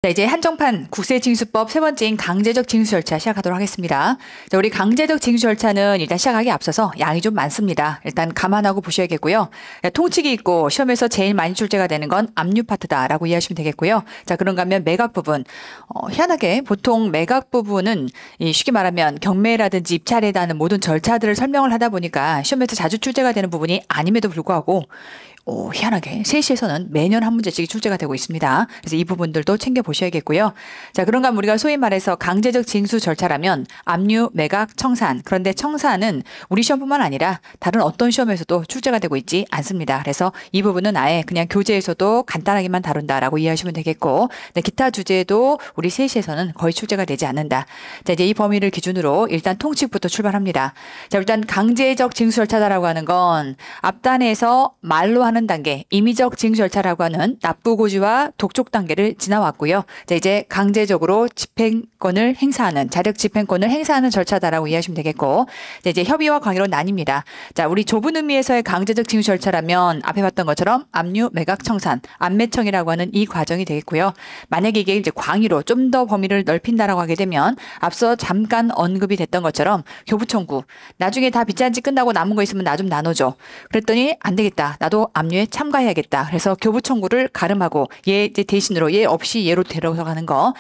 자, 이제 한정판 국세징수법 세 번째인 강제적 징수 절차 시작하도록 하겠습니다. 자, 우리 강제적 징수 절차는 일단 시작하기 앞서서 양이 좀 많습니다. 일단 감안하고 보셔야겠고요. 통칙이 있고 시험에서 제일 많이 출제가 되는 건 압류 파트다라고 이해하시면 되겠고요. 자, 그런가 하면 매각 부분. 희한하게 보통 매각 부분은 쉽게 말하면 경매라든지 입찰에 대한 모든 절차들을 설명을 하다 보니까 시험에서 자주 출제가 되는 부분이 아님에도 불구하고 희한하게 세시에서는 매년 한 문제씩 출제가 되고 있습니다. 그래서 이 부분들도 챙겨보셔야겠고요. 자, 그런가 하면 우리가 소위 말해서 강제적 징수 절차라면 압류, 매각, 청산. 그런데 청산은 우리 시험뿐만 아니라 다른 어떤 시험에서도 출제가 되고 있지 않습니다. 그래서 이 부분은 아예 그냥 교재에서도 간단하게만 다룬다라고 이해하시면 되겠고, 네, 기타 주제도 우리 세시에서는 거의 출제가 되지 않는다. 자, 이제 이 범위를 기준으로 일단 통칙부터 출발합니다. 자, 일단 강제적 징수 절차다라고 하는 건 앞단에서 말로 하는 단계, 임의적 징수 절차라고 하는 납부고지와 독촉 단계를 지나왔고요. 자, 이제 강제적으로 집행권을 행사하는, 자력 집행권을 행사하는 절차다라고 이해하시면 되겠고, 자, 이제 협의와 강의로 나뉩니다. 자, 우리 좁은 의미에서의 강제적 징수 절차라면 앞에 봤던 것처럼 압류, 매각, 청산, 압매청이라고 하는 이 과정이 되겠고요. 만약에 이게 이제 광의로 좀 더 범위를 넓힌다라고 하게 되면 앞서 잠깐 언급이 됐던 것처럼 교부 청구, 나중에 다 빚잔치 끝나고 남은 거 있으면 나 좀 나눠줘. 그랬더니 안 되겠다. 나도 압류에 참가해야겠다. 그래서 교부 청구를 가름하고 얘 이제 대신으로 얘 없이 얘로 데려가는 거,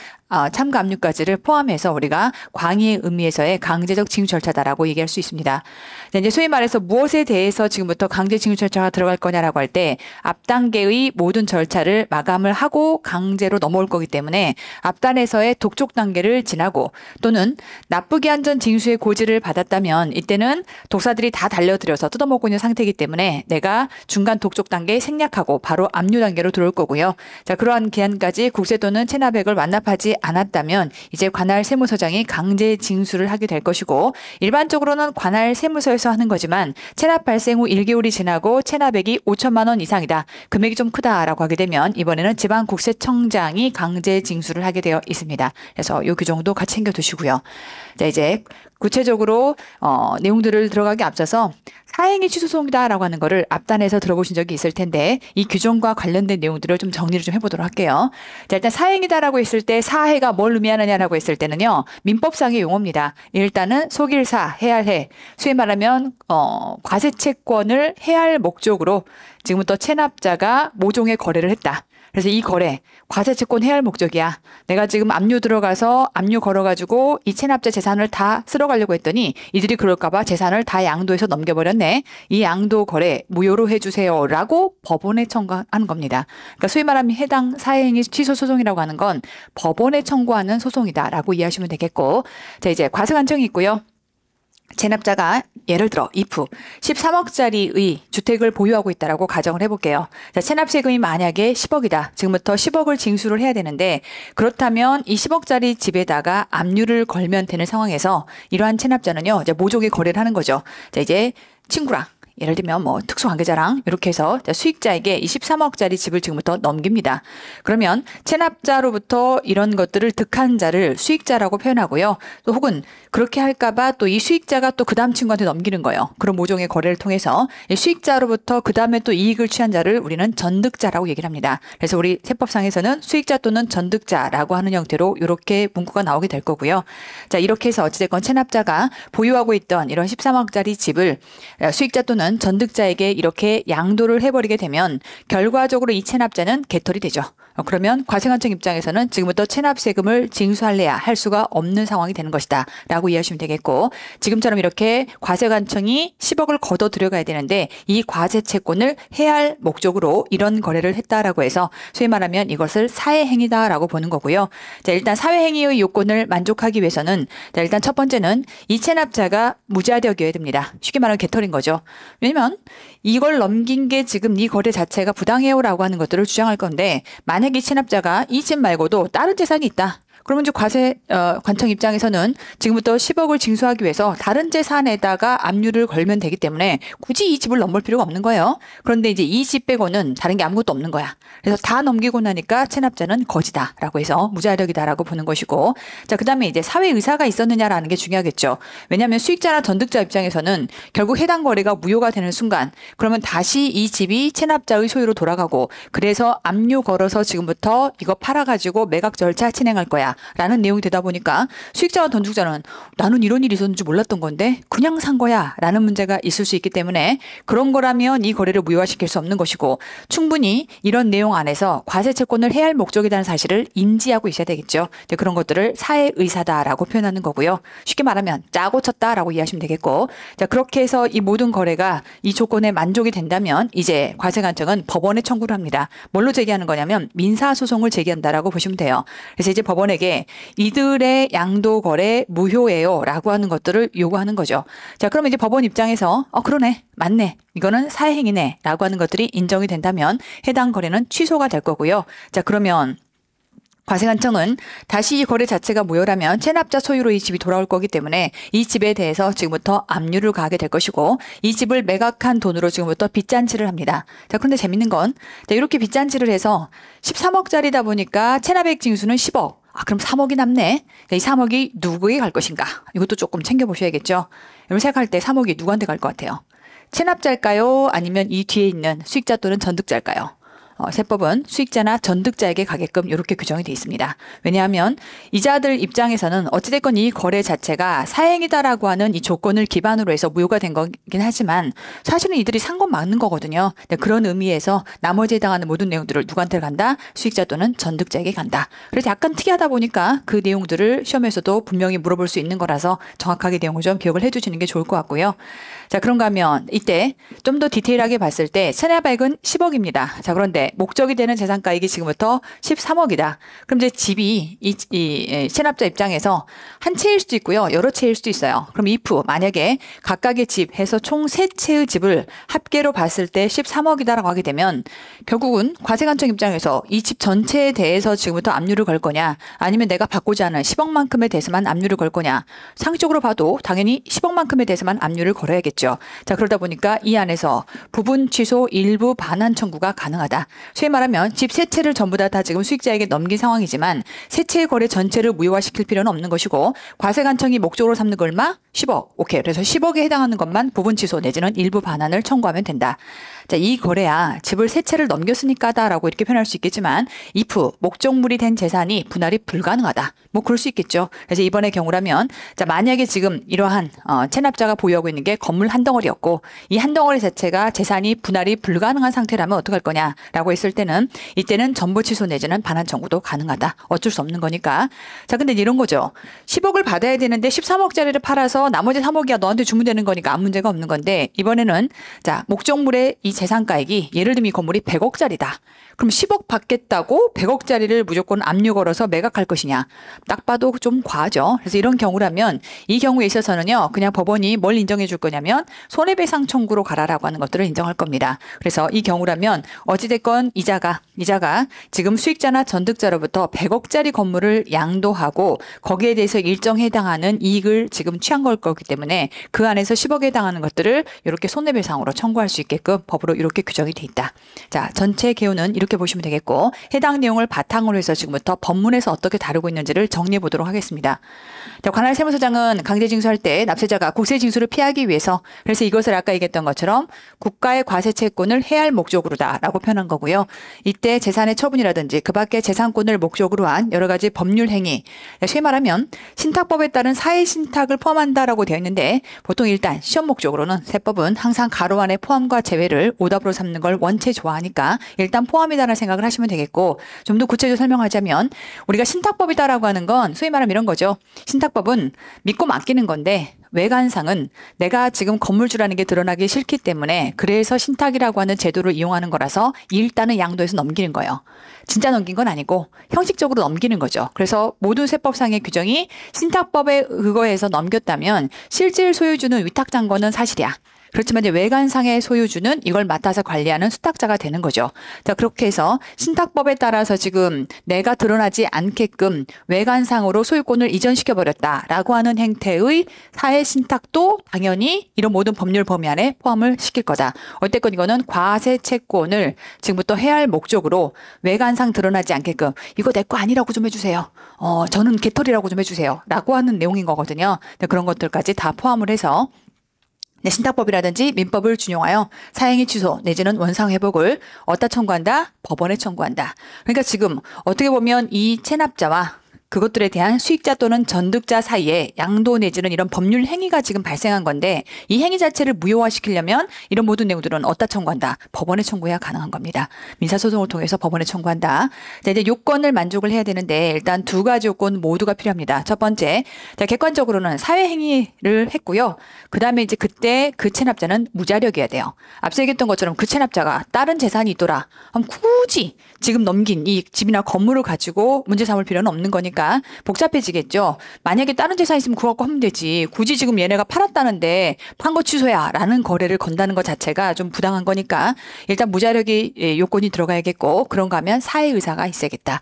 참가 압류까지를 포함해서 우리가 광의의 의미에서의 강제적 징수 절차다라고 얘기할 수 있습니다. 이제 소위 말해서 무엇에 대해서 지금부터 강제 징수 절차가 들어갈 거냐라고 할 때 앞 단계의 모든 절차를 마감을 하고 강제로 넘어올 거기 때문에 앞단에서의 독촉 단계를 지나고 또는 납부기한 전 징수의 고지를 받았다면 이때는 독사들이 다 달려들어서 뜯어먹고 있는 상태이기 때문에 내가 중간 독촉 단계에 생략하고 바로 압류 단계로 들어올 거고요. 자, 그러한 기한까지 국세 또는 체납액을 완납하지 않았다면 이제 관할 세무서장이 강제 징수를 하게 될 것이고, 일반적으로는 관할 세무서에서 하는 거지만 체납 발생 후 1개월이 지나고 체납액이 5천만 원 이상이다. 금액이 좀 크다라고 하게 되면 이번에는 지방국세청장이 강제 징수를 하게 되어 있습니다. 그래서 이 규정도 같이 챙겨 두시고요. 자, 이제 구체적으로 내용들을 들어가기 앞서서 사행위 취소소송이다라고 하는 거를 앞단에서 들어보신 적이 있을 텐데 이 규정과 관련된 내용들을 좀 정리를 좀 해보도록 할게요. 자, 일단 사행위다라고 했을 때 사해가 뭘 의미하느냐라고 했을 때는요, 민법상의 용어입니다. 일단은 속일사, 해할해. 소위 말하면 과세채권을 해할 목적으로 지금부터 체납자가 모종의 거래를 했다. 그래서 이 거래, 과세채권 해할 목적이야. 내가 지금 압류 들어가서 압류 걸어가지고 이 체납자 재산을 다 쓸어가려고 했더니 이들이 그럴까봐 재산을 다 양도해서 넘겨버렸네. 이 양도 거래 무효로 해주세요. 라고 법원에 청구하는 겁니다. 그러니까 소위 말하면 해당 사행위 취소 소송이라고 하는 건 법원에 청구하는 소송이다. 라고 이해하시면 되겠고. 자, 이제 과세관청이 있고요. 체납자가 예를 들어 if 13억짜리의 주택을 보유하고 있다라고 가정을 해볼게요. 자, 체납 세금이 만약에 10억이다. 지금부터 10억을 징수를 해야 되는데, 그렇다면 이 10억짜리 집에다가 압류를 걸면 되는 상황에서 이러한 체납자는요, 이제 모종의 거래를 하는 거죠. 자, 이제 친구랑 예를 들면 뭐 특수관계자랑 이렇게 해서 수익자에게 이 13억짜리 집을 지금부터 넘깁니다. 그러면 체납자로부터 이런 것들을 득한 자를 수익자라고 표현하고요. 또 혹은 그렇게 할까봐 또 이 수익자가 또 그 다음 친구한테 넘기는 거예요. 그런 모종의 거래를 통해서 이 수익자로부터 그 다음에 또 이익을 취한 자를 우리는 전득자라고 얘기를 합니다. 그래서 우리 세법상에서는 수익자 또는 전득자라고 하는 형태로 이렇게 문구가 나오게 될 거고요. 자, 이렇게 해서 어찌됐건 체납자가 보유하고 있던 이런 13억짜리 집을 수익자 또는 전득자에게 이렇게 양도를 해버리게 되면 결과적으로 이 체납자는 개털이 되죠. 그러면 과세관청 입장에서는 지금부터 체납세금을 징수할래야 할 수가 없는 상황이 되는 것이다 라고 이해하시면 되겠고, 지금처럼 이렇게 과세관청이 10억을 걷어 들여가야 되는데 이 과세채권을 해할 목적으로 이런 거래를 했다라고 해서 소위 말하면 이것을 사회행위다라고 보는 거고요. 자, 일단 사회행위의 요건을 만족하기 위해서는, 자, 일단 첫 번째는 이 체납자가 무자력이어야 됩니다. 쉽게 말하면 개털인 거죠. 왜냐면 이걸 넘긴 게 지금 이 거래 자체가 부당해요라고 하는 것들을 주장할 건데, 만약에 이 체납자가 이 집 말고도 다른 재산이 있다. 그러면 이제 관청 입장에서는 지금부터 10억을 징수하기 위해서 다른 재산에다가 압류를 걸면 되기 때문에 굳이 이 집을 넘볼 필요가 없는 거예요. 그런데 이제 이 집 빼고는 다른 게 아무것도 없는 거야. 그래서 다 넘기고 나니까 체납자는 거지다라고 해서 무자력이다라고 보는 것이고, 자, 그다음에 이제 사회 의사가 있었느냐라는 게 중요하겠죠. 왜냐하면 수익자나 전득자 입장에서는 결국 해당 거래가 무효가 되는 순간 그러면 다시 이 집이 체납자의 소유로 돌아가고, 그래서 압류 걸어서 지금부터 이거 팔아가지고 매각 절차 진행할 거야 라는 내용이 되다 보니까 수익자와 전득자는 나는 이런 일이 있었는지 몰랐던 건데 그냥 산 거야 라는 문제가 있을 수 있기 때문에 그런 거라면 이 거래를 무효화시킬 수 없는 것이고, 충분히 이런 내용 안에서 과세 채권을 해야 할 목적이라는 사실을 인지하고 있어야 되겠죠. 그런 것들을 사회 의사다라고 표현하는 거고요. 쉽게 말하면 짜고 쳤다라고 이해하시면 되겠고, 자, 그렇게 해서 이 모든 거래가 이 조건에 만족이 된다면 이제 과세관청은 법원에 청구를 합니다. 뭘로 제기하는 거냐면 민사소송을 제기한다라고 보시면 돼요. 그래서 이제 법원에게 이들의 양도 거래 무효예요 라고 하는 것들을 요구하는 거죠. 자, 그러면 이제 법원 입장에서 그러네, 맞네, 이거는 사회행위네 라고 하는 것들이 인정이 된다면 해당 거래는 취소가 될 거고요. 자, 그러면 과세관청은 다시 이 거래 자체가 무효라면 체납자 소유로 이 집이 돌아올 거기 때문에 이 집에 대해서 지금부터 압류를 가하게 될 것이고, 이 집을 매각한 돈으로 지금부터 빚잔치를 합니다. 자, 그런데 재밌는 건 이렇게 빚잔치를 해서 13억짜리다 보니까 체납액 징수는 10억. 그럼 3억이 남네. 이 3억이 누구에게 갈 것인가? 이것도 조금 챙겨보셔야겠죠. 여러분 생각할 때 3억이 누구한테 갈 것 같아요? 체납자일까요? 아니면 이 뒤에 있는 수익자 또는 전득자일까요? 세법은 수익자나 전득자에게 가게끔 이렇게 규정이 되어 있습니다. 왜냐하면 이자들 입장에서는 어찌됐건 이 거래 자체가 사행이다라고 하는 이 조건을 기반으로 해서 무효가 된 거긴 하지만 사실은 이들이 산 건 맞는 거거든요. 그런 의미에서 나머지에 해당하는 모든 내용들을 누구한테 간다? 수익자 또는 전득자에게 간다. 그래서 약간 특이하다 보니까 그 내용들을 시험에서도 분명히 물어볼 수 있는 거라서 정확하게 내용을 좀 기억을 해주시는 게 좋을 것 같고요. 자, 그런가 하면 이때 좀 더 디테일하게 봤을 때 체납액은 10억입니다. 자, 그런데 목적이 되는 재산가액이 지금부터 13억이다. 그럼 이제 집이 이 체납자 입장에서 한 채일 수도 있고요. 여러 채일 수도 있어요. 그럼 if 만약에 각각의 집 해서 총 3채의 집을 합계로 봤을 때 13억이다라고 하게 되면 결국은 과세관청 입장에서 이 집 전체에 대해서 지금부터 압류를 걸 거냐, 아니면 내가 받고자 하는 10억만큼에 대해서만 압류를 걸 거냐. 상식적으로 봐도 당연히 10억만큼에 대해서만 압류를 걸어야겠죠. 자, 그러다 보니까 이 안에서 부분 취소, 일부 반환 청구가 가능하다. 소위 말하면 집 세 채를 전부 다 지금 수익자에게 넘긴 상황이지만 세 채의 거래 전체를 무효화시킬 필요는 없는 것이고, 과세관청이 목적으로 삼는 거 얼마? 10억. 오케이. 그래서 10억에 해당하는 것만 부분 취소 내지는 일부 반환을 청구하면 된다. 자, 이 거래야 집을 세 채를 넘겼으니까다라고 이렇게 표현할 수 있겠지만 if 목적물이 된 재산이 분할이 불가능하다. 뭐 그럴 수 있겠죠. 그래서 이번의 경우라면 자, 만약에 지금 이러한 체납자가 보유하고 있는 게 건물 한 덩어리였고 이 한 덩어리 자체가 재산이 분할이 불가능한 상태라면 어떡할 거냐라고 했을 때는 이때는 전부 취소 내지는 반환 청구도 가능하다. 어쩔 수 없는 거니까. 자, 근데 이런 거죠. 10억을 받아야 되는데 13억짜리를 팔아서 나머지 3억이야 너한테 주면 되는 거니까 아무 문제가 없는 건데, 이번에는 자, 목적물의 이 재산가액이 예를 들면 이 건물이 100억짜리다. 그럼 10억 받겠다고 100억짜리를 무조건 압류 걸어서 매각할 것이냐? 딱 봐도 좀 과하죠. 그래서 이런 경우라면 이 경우에 있어서는요, 그냥 법원이 뭘 인정해 줄 거냐면 손해배상 청구로 가라라고 하는 것들을 인정할 겁니다. 그래서 이 경우라면 어찌됐건 이자가 지금 수익자나 전득자로부터 100억짜리 건물을 양도하고 거기에 대해서 일정 해당하는 이익을 지금 취한 걸 거기 때문에 그 안에서 10억에 해당하는 것들을 이렇게 손해배상으로 청구할 수 있게끔 법으로 이렇게 규정이 돼 있다. 자, 전체 개요는 이렇게 보시면 되겠고, 해당 내용을 바탕으로 해서 지금부터 법문에서 어떻게 다루고 있는지를 정리해 보도록 하겠습니다. 자, 관할 세무서장은 강제징수할 때 납세자가 국세징수를 피하기 위해서, 그래서 이것을 아까 얘기했던 것처럼 국가의 과세 채권을 해야 할 목적으로다라고 표현한 거고요. 이때 재산의 처분이라든지 그 밖의 재산권을 목적으로 한 여러 가지 법률 행위, 쉽게 말하면 신탁법에 따른 사회신탁을 포함한다라고 되어 있는데, 보통 일단 시험 목적으로는 세법은 항상 가로 안에 포함과 제외를 오답으로 삼는 걸 원체 좋아하니까 일단 포함이다라는 생각을 하시면 되겠고, 좀 더 구체적으로 설명하자면 우리가 신탁법이다라고 하는 건 소위 말하면 이런 거죠. 신탁법은 믿고 맡기는 건데 외관상은 내가 지금 건물주라는 게 드러나기 싫기 때문에 그래서 신탁이라고 하는 제도를 이용하는 거라서 일단은 양도해서 넘기는 거예요. 진짜 넘긴 건 아니고 형식적으로 넘기는 거죠. 그래서 모든 세법상의 규정이 신탁법에 의거해서 넘겼다면 실질 소유주는 위탁장거는 사실이야. 그렇지만 이제 외관상의 소유주는 이걸 맡아서 관리하는 수탁자가 되는 거죠. 자, 그렇게 해서 신탁법에 따라서 지금 내가 드러나지 않게끔 외관상으로 소유권을 이전시켜버렸다라고 하는 행태의 사회 신탁도 당연히 이런 모든 법률 범위 안에 포함을 시킬 거다. 어쨌건 이거는 과세 채권을 지금부터 해야 할 목적으로 외관상 드러나지 않게끔 이거 내 거 아니라고 좀 해주세요. 저는 개털이라고 좀 해주세요. 라고 하는 내용인 거거든요. 그런 것들까지 다 포함을 해서 신탁법이라든지 민법을 준용하여 사행위 취소 내지는 원상 회복을 어디다 청구한다? 법원에 청구한다. 그러니까 지금 어떻게 보면 이 체납자와 그것들에 대한 수익자 또는 전득자 사이에 양도 내지는 이런 법률 행위가 지금 발생한 건데 이 행위 자체를 무효화시키려면 이런 모든 내용들은 어디다 청구한다? 법원에 청구해야 가능한 겁니다. 민사소송을 통해서 법원에 청구한다. 자, 이제 요건을 만족을 해야 되는데 일단 두 가지 요건 모두가 필요합니다. 첫 번째, 자, 객관적으로는 사회 행위를 했고요. 그 다음에 이제 그때 그 체납자는 무자력이어야 돼요. 앞서 얘기했던 것처럼 그 체납자가 다른 재산이 있더라. 그럼 굳이 지금 넘긴 이 집이나 건물을 가지고 문제 삼을 필요는 없는 거니까 복잡해지겠죠. 만약에 다른 재산 있으면 그거 갖고 하면 되지. 굳이 지금 얘네가 팔았다는데 판 거 취소야 라는 거래를 건다는 것 자체가 좀 부당한 거니까 일단 무자력이 요건이 들어가야겠고 그런가 하면 사회 의사가 있어야겠다.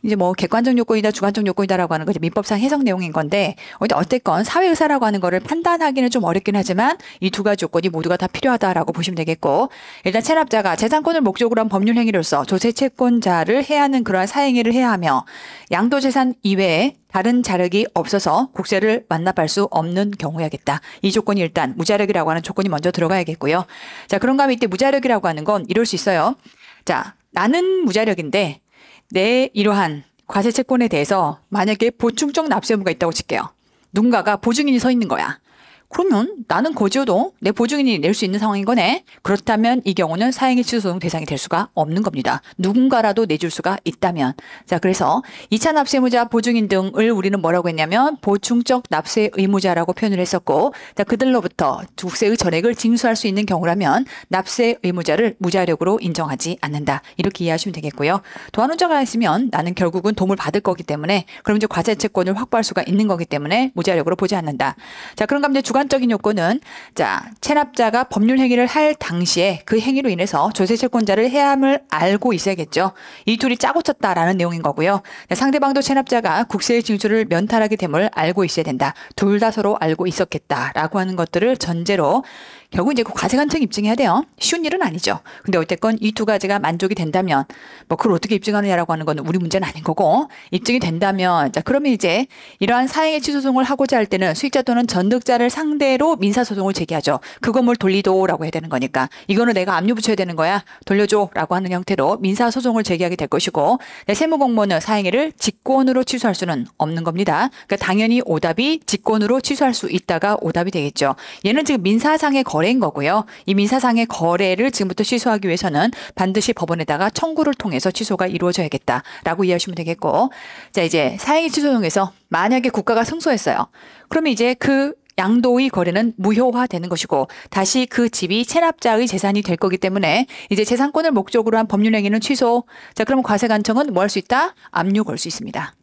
이제 뭐 객관적 요건이다 주관적 요건이다라고 하는 거 이제 민법상 해석 내용인 건데 어쨌건 사회 의사라고 하는 거를 판단하기는 좀 어렵긴 하지만 이 두 가지 요건이 모두가 다 필요하다라고 보시면 되겠고 일단 체납자가 재산권을 목적으로 한 법률 행위로서 조세 채권자를 해야 하는 그러한 사행위를 해야 하며 양도재산 이외에 다른 자력이 없어서 국세를 완납할 수 없는 경우야겠다. 이 조건이 일단 무자력이라고 하는 조건이 먼저 들어가야겠고요. 자, 그런가 하면 이때 무자력이라고 하는 건 이럴 수 있어요. 자, 나는 무자력인데 내 이러한 과세 채권에 대해서 만약에 보충적 납세 의무가 있다고 칠게요. 누군가가 보증인이 서 있는 거야. 그러면 나는 거지여도 내 보증인이 낼 수 있는 상황인 거네. 그렇다면 이 경우는 사행위 취소 소송 대상이 될 수가 없는 겁니다. 누군가라도 내줄 수가 있다면. 자, 그래서 2차 납세 의무자, 보증인 등을 우리는 뭐라고 했냐면 보충적 납세 의무자라고 표현을 했었고 자, 그들로부터 국세의 전액을 징수할 수 있는 경우라면 납세 의무자를 무자력으로 인정하지 않는다. 이렇게 이해하시면 되겠고요. 도안혼자가 있으면 나는 결국은 도움을 받을 거기 때문에 그럼 이제 과세 채권을 확보할 수가 있는 거기 때문에 무자력으로 보지 않는다. 자, 그런가 하면 이제 주관적인 요건은 자, 체납자가 법률 행위를 할 당시에 그 행위로 인해서 조세 채권자를 해함을 알고 있어야겠죠. 이 둘이 짜고 쳤다라는 내용인 거고요. 상대방도 체납자가 국세의 징수를 면탈하게 됨을 알고 있어야 된다. 둘 다 서로 알고 있었겠다라고 하는 것들을 전제로 결국 이제 그 과세관청 입증해야 돼요. 쉬운 일은 아니죠. 근데 어쨌건 이 두 가지가 만족이 된다면 뭐 그걸 어떻게 입증하느냐라고 하는 건 우리 문제는 아닌 거고 입증이 된다면 자, 그러면 이제 이러한 사행위 취소소송을 하고자 할 때는 수익자 또는 전득자를 상대로 민사소송을 제기하죠. 그 건물 돌리도라고 해야 되는 거니까 이거는 내가 압류 붙여야 되는 거야. 돌려줘라고 하는 형태로 민사소송을 제기하게 될 것이고 세무공무원은 사행위를 직권으로 취소할 수는 없는 겁니다. 그러니까 당연히 오답이 직권으로 취소할 수 있다가 오답이 되겠죠. 얘는 지금 민사상의 거래인 거고요. 이 민사상의 거래를 지금부터 취소하기 위해서는 반드시 법원에다가 청구를 통해서 취소가 이루어져야겠다라고 이해하시면 되겠고 자, 이제 사행위 취소송에서 만약에 국가가 승소했어요. 그러면 이제 그 양도의 거래는 무효화되는 것이고 다시 그 집이 체납자의 재산이 될 거기 때문에 이제 재산권을 목적으로 한 법률 행위는 취소. 자, 그러면 과세관청은 뭐 할 수 있다? 압류 걸 수 있습니다.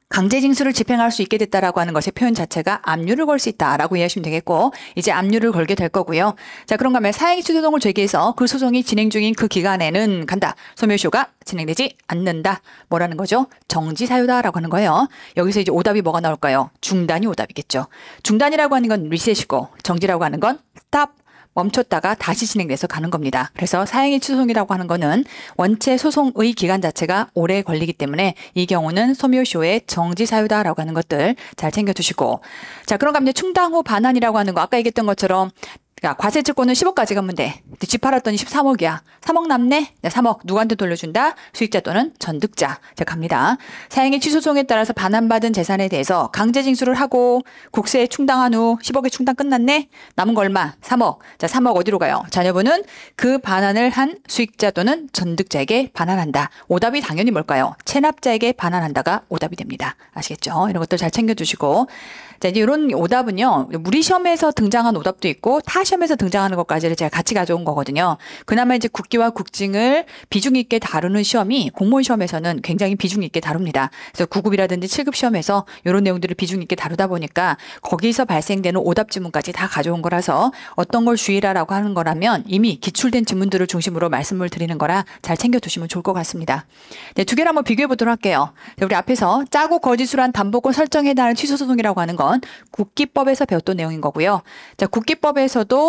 강제징수를 집행할 수 있게 됐다라고 하는 것의 표현 자체가 압류를 걸 수 있다라고 이해하시면 되겠고 이제 압류를 걸게 될 거고요. 자, 그런가 하면 사행위 취소송을 제기해서 그 소송이 진행 중인 그 기간에는 간다. 소멸시효가 진행되지 않는다. 뭐라는 거죠? 정지 사유다라고 하는 거예요. 여기서 이제 오답이 뭐가 나올까요? 중단이 오답이겠죠. 중단이라고 하는 건 리셋이고 정지라고 하는 건 스탑. 멈췄다가 다시 진행돼서 가는 겁니다. 그래서 사행위 취소송이라고 하는 거는 원체 소송의 기간 자체가 오래 걸리기 때문에 이 경우는 소멸시효의 정지 사유다라고 하는 것들 잘 챙겨두시고 자, 그런가 하면 충당 후 반환이라고 하는 거 아까 얘기했던 것처럼 과세 채권은 10억까지 가면 돼. 집 팔았더니 13억이야. 3억 남네? 3억 누구한테 돌려준다? 수익자 또는 전득자. 자, 갑니다. 사행위 취소송에 따라서 반환받은 재산에 대해서 강제징수를 하고 국세에 충당한 후 10억의 충당 끝났네? 남은 거 얼마? 3억. 자, 3억 어디로 가요? 자녀분은 그 반환을 한 수익자 또는 전득자에게 반환한다. 오답이 당연히 뭘까요? 체납자에게 반환한다가 오답이 됩니다. 아시겠죠? 이런 것들 잘 챙겨주시고 자, 이제 이런 오답은요. 우리 시험에서 등장한 오답도 있고 타 시험에서 등장하는 것까지를 제가 같이 가져온 거거든요. 그나마 이제 국기와 국징을 비중 있게 다루는 시험이 공무원 시험에서는 굉장히 비중 있게 다룹니다. 그래서 9급이라든지 7급 시험에서 이런 내용들을 비중 있게 다루다 보니까 거기서 발생되는 오답 지문까지 다 가져온 거라서 어떤 걸 주의라라고 하는 거라면 이미 기출된 지문들을 중심으로 말씀을 드리는 거라 잘 챙겨두시면 좋을 것 같습니다. 네, 두 개를 한번 비교해 보도록 할게요. 우리 앞에서 짜고 거짓으로 한 담보권 설정에 해당하는 취소소송이라고 하는 건 국기법에서 배웠던 내용인 거고요. 자, 국기법에서도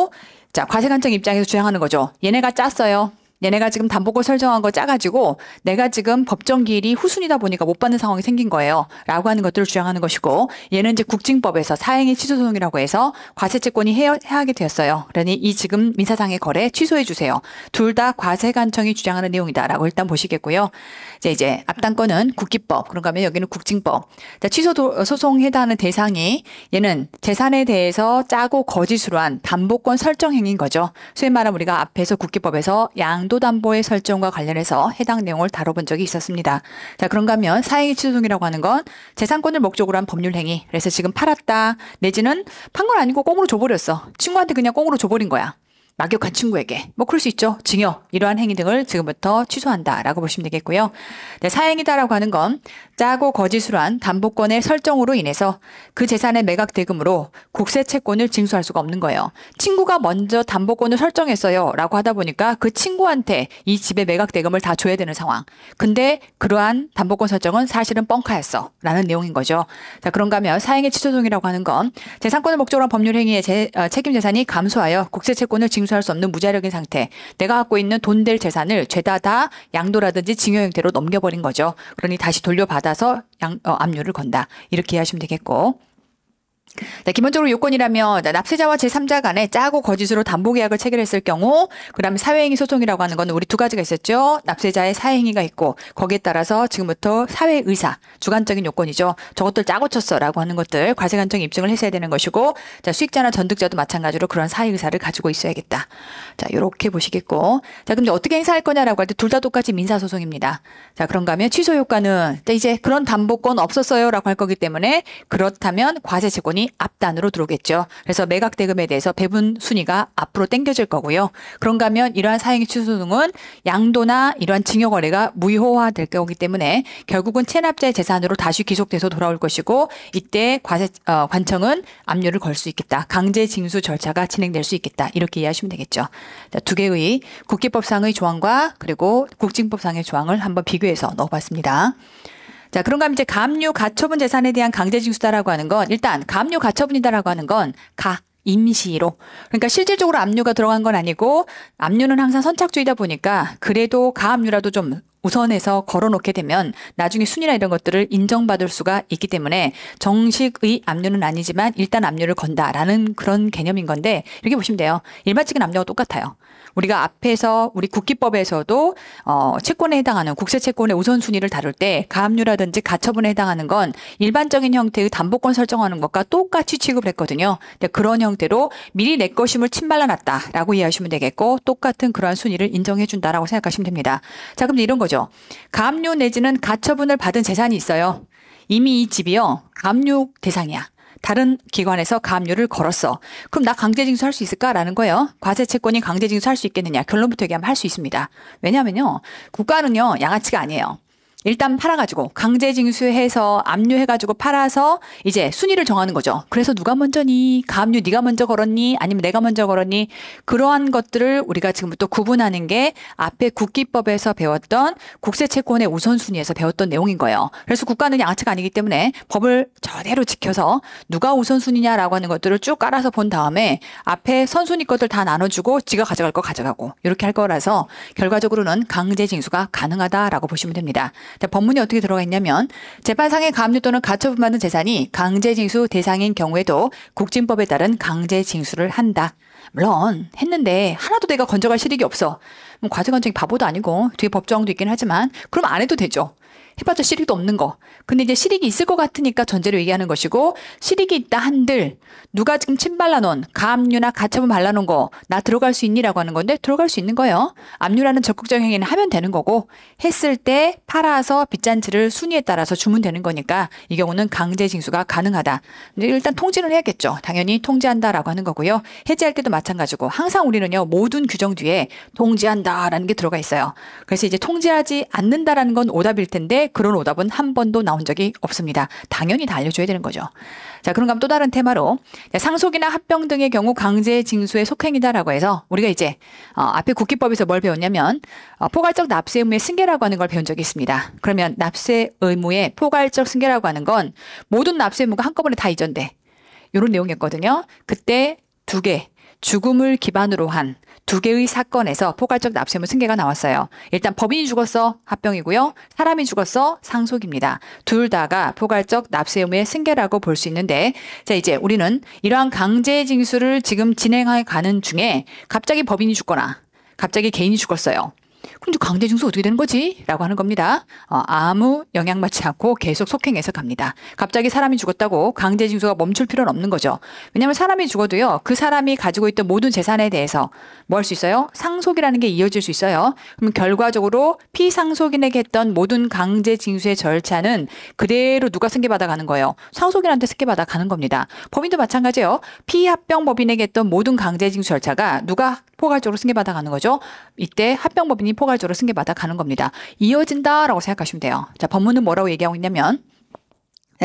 자, 과세관청 입장에서 주장하는 거죠. 얘네가 짰어요. 얘네가 지금 담보권 설정한 거 짜가지고 내가 지금 법정 기일이 후순위다 보니까 못 받는 상황이 생긴 거예요. 라고 하는 것들을 주장하는 것이고 얘는 이제 국징법에서 사행위 취소소송이라고 해서 과세채권이 해하게 되었어요. 그러니 이 지금 민사상의 거래 취소해 주세요. 둘 다 과세관청이 주장하는 내용이다라고 일단 보시겠고요. 이제 앞단건은 국기법, 그런가 하면 여기는 국징법. 자, 취소 소송에 해당하는 대상이 얘는 재산에 대해서 짜고 거짓으로 한 담보권 설정 행위인 거죠. 소위 말하면 우리가 앞에서 국기법에서 양도담보의 설정과 관련해서 해당 내용을 다뤄본 적이 있었습니다. 자, 그런가 하면 사행위 취소소송이라고 하는 건 재산권을 목적으로 한 법률 행위. 그래서 지금 팔았다 내지는 판 건 아니고 꽁으로 줘버렸어. 친구한테 그냥 꽁으로 줘버린 거야. 막역한 친구에게. 뭐 그럴 수 있죠. 징역. 이러한 행위 등을 지금부터 취소한다라고 보시면 되겠고요. 네, 사행이다라고 하는 건 짜고 거짓으로 한 담보권의 설정으로 인해서 그 재산의 매각 대금으로 국세 채권을 징수할 수가 없는 거예요. 친구가 먼저 담보권을 설정했어요 라고 하다 보니까 그 친구한테 이 집의 매각 대금을 다 줘야 되는 상황. 근데 그러한 담보권 설정은 사실은 뻥카였어 라는 내용인 거죠. 자, 그런가 하면 사행의 취소소송이라고 하는 건 재산권을 목적으로 한 법률 행위의 책임 재산이 감소하여 국세 채권을 징수할 수 없는 무자력인 상태. 내가 갖고 있는 돈 될 재산을 죄다 다 양도라든지 징여 형태로 넘겨버린 거죠. 그러니 다시 돌려받아서 압류를 건다. 이렇게 이해하시면 되겠고. 네, 기본적으로 요건이라면 납세자와 제3자 간에 짜고 거짓으로 담보계약을 체결했을 경우 그다음에 사회행위 소송이라고 하는 건 우리 두 가지가 있었죠. 납세자의 사회행위가 있고 거기에 따라서 지금부터 사회의사 주관적인 요건이죠. 저것들 짜고 쳤어라고 하는 것들 과세관청이 입증을 했어야 되는 것이고 자, 수익자나 전득자도 마찬가지로 그런 사회의사를 가지고 있어야겠다. 자, 이렇게 보시겠고 자, 그럼 이제 어떻게 행사할 거냐라고 할 때 둘 다 똑같이 민사소송입니다. 자, 그런가 하면 취소 효과는 이제 그런 담보권 없었어요라고 할 거기 때문에 그렇다면 과세채권이 앞단으로 들어오겠죠. 그래서 매각 대금에 대해서 배분 순위가 앞으로 당겨질 거고요. 그런가 하면 이러한 사행위 취소소송은 양도나 이러한 징여 거래가 무효화될 거기 때문에 결국은 체납자의 재산으로 다시 귀속돼서 돌아올 것이고 이때 관청은 압류를 걸 수 있겠다. 강제 징수 절차가 진행될 수 있겠다. 이렇게 이해하시면 되겠죠. 자, 두 개의 국기법상의 조항과 그리고 국징법상의 조항을 한번 비교해서 넣어봤습니다. 자, 그런가 하면 이제 가압류 가처분 재산에 대한 강제징수다라고 하는 건 일단 가압류 가처분이다라고 하는 건 임시로. 그러니까 실질적으로 압류가 들어간 건 아니고 압류는 항상 선착주의다 보니까 그래도 가압류라도 좀 우선해서 걸어놓게 되면 나중에 순위나 이런 것들을 인정받을 수가 있기 때문에 정식의 압류는 아니지만 일단 압류를 건다라는 그런 개념인 건데 이렇게 보시면 돼요. 일반적인 압류와 똑같아요. 우리가 앞에서 우리 국기법에서도 채권에 해당하는 국세 채권의 우선순위를 다룰 때 가압류라든지 가처분에 해당하는 건 일반적인 형태의 담보권 설정하는 것과 똑같이 취급을 했거든요. 근데 그런 형태로 미리 내 것임을 침발라놨다라고 이해하시면 되겠고 똑같은 그러한 순위를 인정해준다라고 생각하시면 됩니다. 자, 그럼 이런 거죠. 가압류 내지는 가처분을 받은 재산이 있어요. 이미 이 집이요. 가압류 대상이야. 다른 기관에서 가압류를 걸었어. 그럼 나 강제징수할 수 있을까라는 거예요. 과세채권이 강제징수할 수 있겠느냐. 결론부터 얘기하면 할 수 있습니다. 왜냐하면요. 국가는요. 양아치가 아니에요. 일단 팔아가지고 강제징수해서 압류해가지고 팔아서 이제 순위를 정하는 거죠. 그래서 누가 먼저니? 가압류 네가 먼저 걸었니? 아니면 내가 먼저 걸었니? 그러한 것들을 우리가 지금부터 구분하는 게 앞에 국기법에서 배웠던 국세채권의 우선순위에서 배웠던 내용인 거예요. 그래서 국가는 양아치가 아니기 때문에 법을 저대로 지켜서 누가 우선순위냐라고 하는 것들을 쭉 깔아서 본 다음에 앞에 선순위 것들 다 나눠주고 지가 가져갈 거 가져가고 이렇게 할 거라서 결과적으로는 강제징수가 가능하다라고 보시면 됩니다. 자, 법문이 어떻게 들어가 있냐면 재판상의 가압류 또는 가처분받은 재산이 강제징수 대상인 경우에도 국징법에 따른 강제징수를 한다. 물론 했는데 하나도 내가 건져갈 실익이 없어. 과세관청이 바보도 아니고 뒤에 법조항도 있긴 하지만 그럼 안 해도 되죠. 해봤자 실익도 없는 거. 근데 이제 실익이 있을 것 같으니까 전제로 얘기하는 것이고, 실익이 있다 한들 누가 지금 침 발라놓은 가압류나 가처분 발라놓은 거 나 들어갈 수 있니라고 하는 건데 들어갈 수 있는 거예요. 압류라는 적극적 행위는 하면 되는 거고, 했을 때 팔아서 빚잔치를 순위에 따라서 주면 되는 거니까 이 경우는 강제 징수가 가능하다. 근데 일단 통지는 해야겠죠. 당연히 통지한다라고 하는 거고요. 해지할 때도 마찬가지고, 항상 우리는요 모든 규정 뒤에 통지한다라는 게 들어가 있어요. 그래서 이제 통지하지 않는다라는 건 오답일 텐데 그런 오답은 한 번도 나온 적이 없습니다. 당연히 다 알려줘야 되는 거죠. 자, 그런가 하면 또 다른 테마로, 상속이나 합병 등의 경우 강제 징수의 속행이다라고 해서 우리가 이제 앞에 국기법에서 뭘 배웠냐면 포괄적 납세 의무의 승계라고 하는 걸 배운 적이 있습니다. 그러면 납세 의무의 포괄적 승계라고 하는 건 모든 납세 의무가 한꺼번에 다 이전돼. 이런 내용이었거든요. 그때 두 개, 죽음을 기반으로 한 두 개의 사건에서 포괄적 납세 의무 승계가 나왔어요. 일단 법인이 죽었어 합병이고요. 사람이 죽었어 상속입니다. 둘 다가 포괄적 납세 의무의 승계라고 볼 수 있는데, 자, 이제 우리는 이러한 강제 징수를 지금 진행해 가는 중에 갑자기 법인이 죽거나 갑자기 개인이 죽었어요. 그럼 강제 징수 어떻게 되는 거지? 라고 하는 겁니다. 아무 영향받지 않고 계속 속행해서 갑니다. 갑자기 사람이 죽었다고 강제 징수가 멈출 필요는 없는 거죠. 왜냐하면 사람이 죽어도요, 그 사람이 가지고 있던 모든 재산에 대해서 뭐 할 수 있어요? 상속이라는 게 이어질 수 있어요. 그럼 결과적으로 피상속인에게 했던 모든 강제 징수의 절차는 그대로 누가 승계받아 가는 거예요? 상속인한테 승계받아 가는 겁니다. 법인도 마찬가지예요. 피합병 법인에게 했던 모든 강제 징수 절차가 누가 포괄적으로 승계받아 가는 거죠. 이때 합병법인이 포괄적으로 승계받아 가는 겁니다. 이어진다라고 생각하시면 돼요. 자, 법문은 뭐라고 얘기하고 있냐면,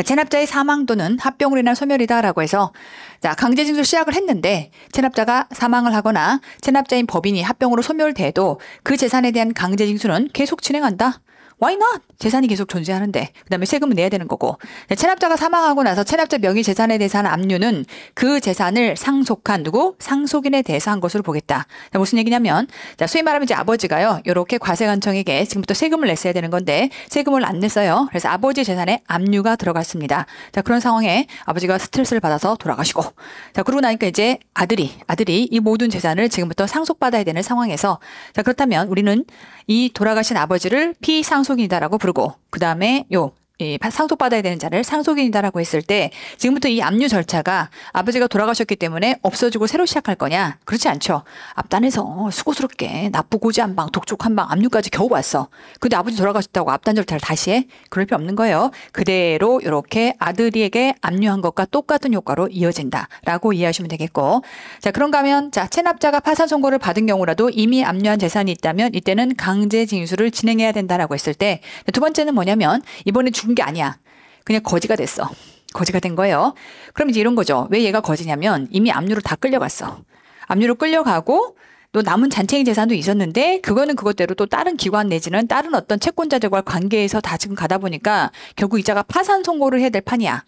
체납자의 사망 또는 합병으로 인한 소멸이다라고 해서, 자, 강제징수 시작을 했는데 체납자가 사망을 하거나 체납자인 법인이 합병으로 소멸돼도 그 재산에 대한 강제징수는 계속 진행한다. Why not? 재산이 계속 존재하는데, 그 다음에 세금을 내야 되는 거고, 체납자가 사망하고 나서 체납자 명의 재산에 대해서 한 압류는 그 재산을 상속한 누구? 상속인에 대해서 한 것으로 보겠다. 자, 무슨 얘기냐면, 자, 소위 말하면 이제 아버지가요, 요렇게 과세관청에게 지금부터 세금을 냈어야 되는 건데 세금을 안 냈어요. 그래서 아버지 재산에 압류가 들어갔습니다. 자, 그런 상황에 아버지가 스트레스를 받아서 돌아가시고, 자, 그러고 나니까 이제 아들이 이 모든 재산을 지금부터 상속받아야 되는 상황에서, 자, 그렇다면 우리는 이 돌아가신 아버지를 피상속인이다라고 부르고, 그 다음에 상속받아야 되는 자를 상속인이다라고 했을 때 지금부터 이 압류 절차가 아버지가 돌아가셨기 때문에 없어지고 새로 시작할 거냐? 그렇지 않죠. 앞단에서 수고스럽게 나쁘고지 한 방, 독촉 한 방, 압류까지 겨우 왔어. 근데 아버지 돌아가셨다고 앞단 절차를 다시 해? 그럴 필요 없는 거예요. 그대로 이렇게 아들에게 압류한 것과 똑같은 효과로 이어진다라고 이해하시면 되겠고, 자, 그런가 하면, 자, 체납자가 파산 선고를 받은 경우라도 이미 압류한 재산이 있다면 이때는 강제 징수를 진행해야 된다라고 했을 때, 두 번째는 뭐냐면 이번에 죽은 게 아니야. 그냥 거지가 됐어. 거지가 된 거예요. 그럼 이제 이런 거죠. 왜 얘가 거지냐면 이미 압류로 다 끌려갔어. 압류로 끌려가고 또 남은 잔챙이 재산도 있었는데 그거는 그것대로 또 다른 기관 내지는 다른 어떤 채권자들과 관계에서 다 지금 가다 보니까 결국 이자가 파산 선고를 해야 될 판이야.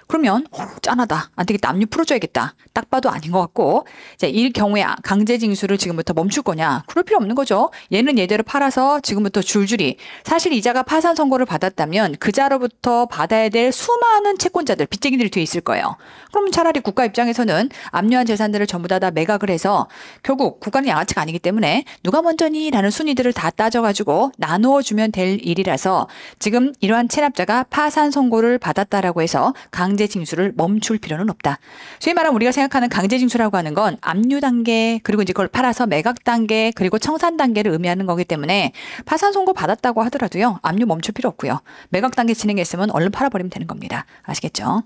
그러면 짠하다. 안 되겠다. 압류 풀어줘야겠다. 딱 봐도 아닌 것 같고, 자, 이 경우에 강제 징수를 지금부터 멈출 거냐? 그럴 필요 없는 거죠. 얘는 얘대로 팔아서 지금부터 줄줄이, 사실 이자가 파산 선고를 받았다면 그자로부터 받아야 될 수많은 채권자들, 빚쟁이들이 뒤에 있을 거예요. 그럼 차라리 국가 입장에서는 압류한 재산들을 전부 다 매각을 해서, 결국 국가는 양아치가 아니기 때문에 누가 먼저니? 라는 순위들을 다 따져가지고 나누어 주면 될 일이라서 지금 이러한 체납자가 파산 선고를 받았다라고 해서 강제 징수를 멈출 필요는 없다. 소위 말하면 우리가 생각하는 강제 징수라고 하는 건 압류 단계, 그리고 이제 그걸 팔아서 매각 단계, 그리고 청산 단계를 의미하는 거기 때문에 파산 선고 받았다고 하더라도요, 압류 멈출 필요 없고요. 매각 단계 진행했으면 얼른 팔아버리면 되는 겁니다. 아시겠죠?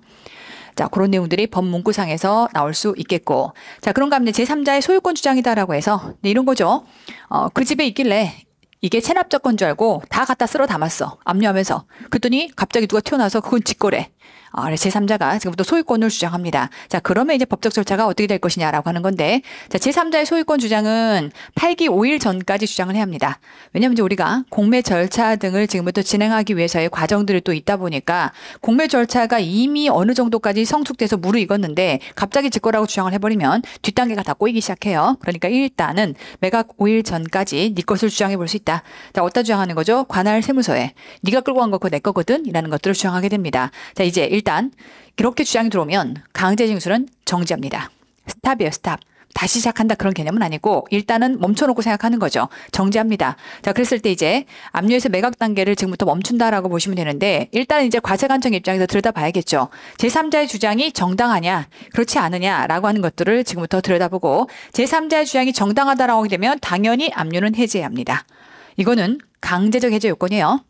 자, 그런 내용들이 법 문구상에서 나올 수 있겠고, 자, 그런가 하면 제3자의 소유권 주장이다라고 해서 이런 거죠. 그 집에 있길래 이게 체납자건 줄 알고 다 갖다 쓸어 담았어. 압류하면서. 그랬더니 갑자기 누가 튀어나와서 그건 직거래. 제3자가 지금부터 소유권을 주장합니다. 자, 그러면 이제 법적 절차가 어떻게 될 것이냐라고 하는 건데, 자, 제3자의 소유권 주장은 팔기 5일 전까지 주장을 해야 합니다. 왜냐하면 이제 우리가 공매 절차 등을 지금부터 진행하기 위해서의 과정들이 또 있다 보니까 공매 절차가 이미 어느 정도까지 성숙돼서 무르익었는데 갑자기 직거라고 주장을 해버리면 뒷단계가 다 꼬이기 시작해요. 그러니까 일단은 매각 5일 전까지 네 것을 주장해 볼 수 있다. 자, 어디다 주장하는 거죠? 관할 세무서에 네가 끌고 간 거 그거 내 거거든? 이라는 것들을 주장하게 됩니다. 자, 이제 일단 이렇게 주장이 들어오면 강제 징수는 정지합니다. 스탑이에요, 스탑. 다시 시작한다 그런 개념은 아니고 일단은 멈춰놓고 생각하는 거죠. 정지합니다. 자, 그랬을 때 이제 압류에서 매각 단계를 지금부터 멈춘다라고 보시면 되는데 일단 이제 과세관청 입장에서 들여다봐야겠죠. 제3자의 주장이 정당하냐 그렇지 않느냐라고 하는 것들을 지금부터 들여다보고 제3자의 주장이 정당하다라고 하게 되면 당연히 압류는 해제해야 합니다. 이거는 강제적 해제 요건이에요.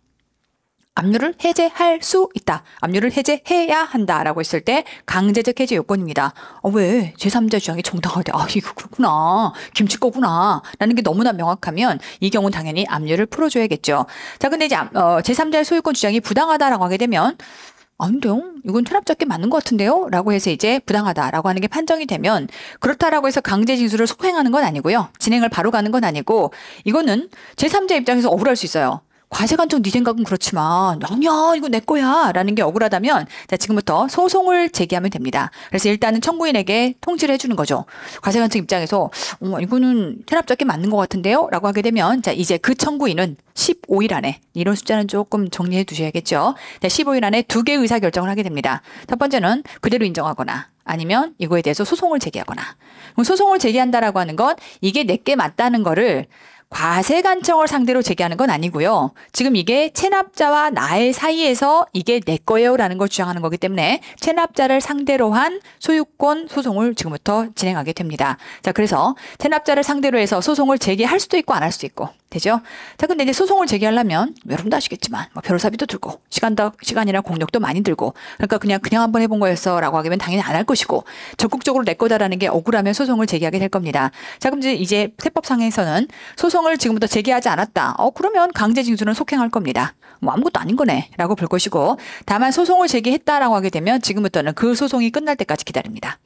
압류를 해제할 수 있다. 압류를 해제해야 한다라고 했을 때 강제적 해제 요건입니다. 왜 제3자 주장이 정당하대. 이거 그렇구나. 김치 거구나. 라는 게 너무나 명확하면 이 경우는 당연히 압류를 풀어줘야겠죠. 자, 근데 이제 제3자의 소유권 주장이 부당하다라고 하게 되면 아닌데요? 이건 체납자께 맞는 것 같은데요? 라고 해서 이제 부당하다라고 하는 게 판정이 되면 그렇다라고 해서 강제 징수를 속행하는 건 아니고요. 진행을 바로 가는 건 아니고 이거는 제3자 입장에서 억울할 수 있어요. 과세관청 네 생각은 그렇지만 아니야 이거 내 거야 라는 게 억울하다면 자 지금부터 소송을 제기하면 됩니다. 그래서 일단은 청구인에게 통지를 해주는 거죠. 과세관청 입장에서 이거는 체납자께 맞는 것 같은데요 라고 하게 되면 자 이제 그 청구인은 15일 안에 이런 숫자는 조금 정리해 두셔야겠죠. 자, 15일 안에 두 개의 의사결정을 하게 됩니다. 첫 번째는 그대로 인정하거나 아니면 이거에 대해서 소송을 제기하거나 그럼 소송을 제기한다라고 하는 건 이게 내게 맞다는 거를 과세관청을 상대로 제기하는 건 아니고요. 지금 이게 체납자와 나의 사이에서 이게 내 거예요라는 걸 주장하는 거기 때문에 체납자를 상대로 한 소유권 소송을 지금부터 진행하게 됩니다. 자, 그래서 체납자를 상대로 해서 소송을 제기할 수도 있고 안 할 수도 있고 되죠? 자, 근데 이제 소송을 제기하려면 여러분도 아시겠지만 변호사비도 들고 시간이나 공력도 많이 들고 그러니까 그냥 한번 해본 거였어라고 하면 당연히 안 할 것이고 적극적으로 내 거다라는 게 억울하면 소송을 제기하게 될 겁니다. 자, 그럼 이제 세법상에서는 소송을 지금부터 제기하지 않았다. 그러면 강제징수는 속행할 겁니다. 아무것도 아닌 거네라고 볼 것이고 다만 소송을 제기했다라고 하게 되면 지금부터는 그 소송이 끝날 때까지 기다립니다.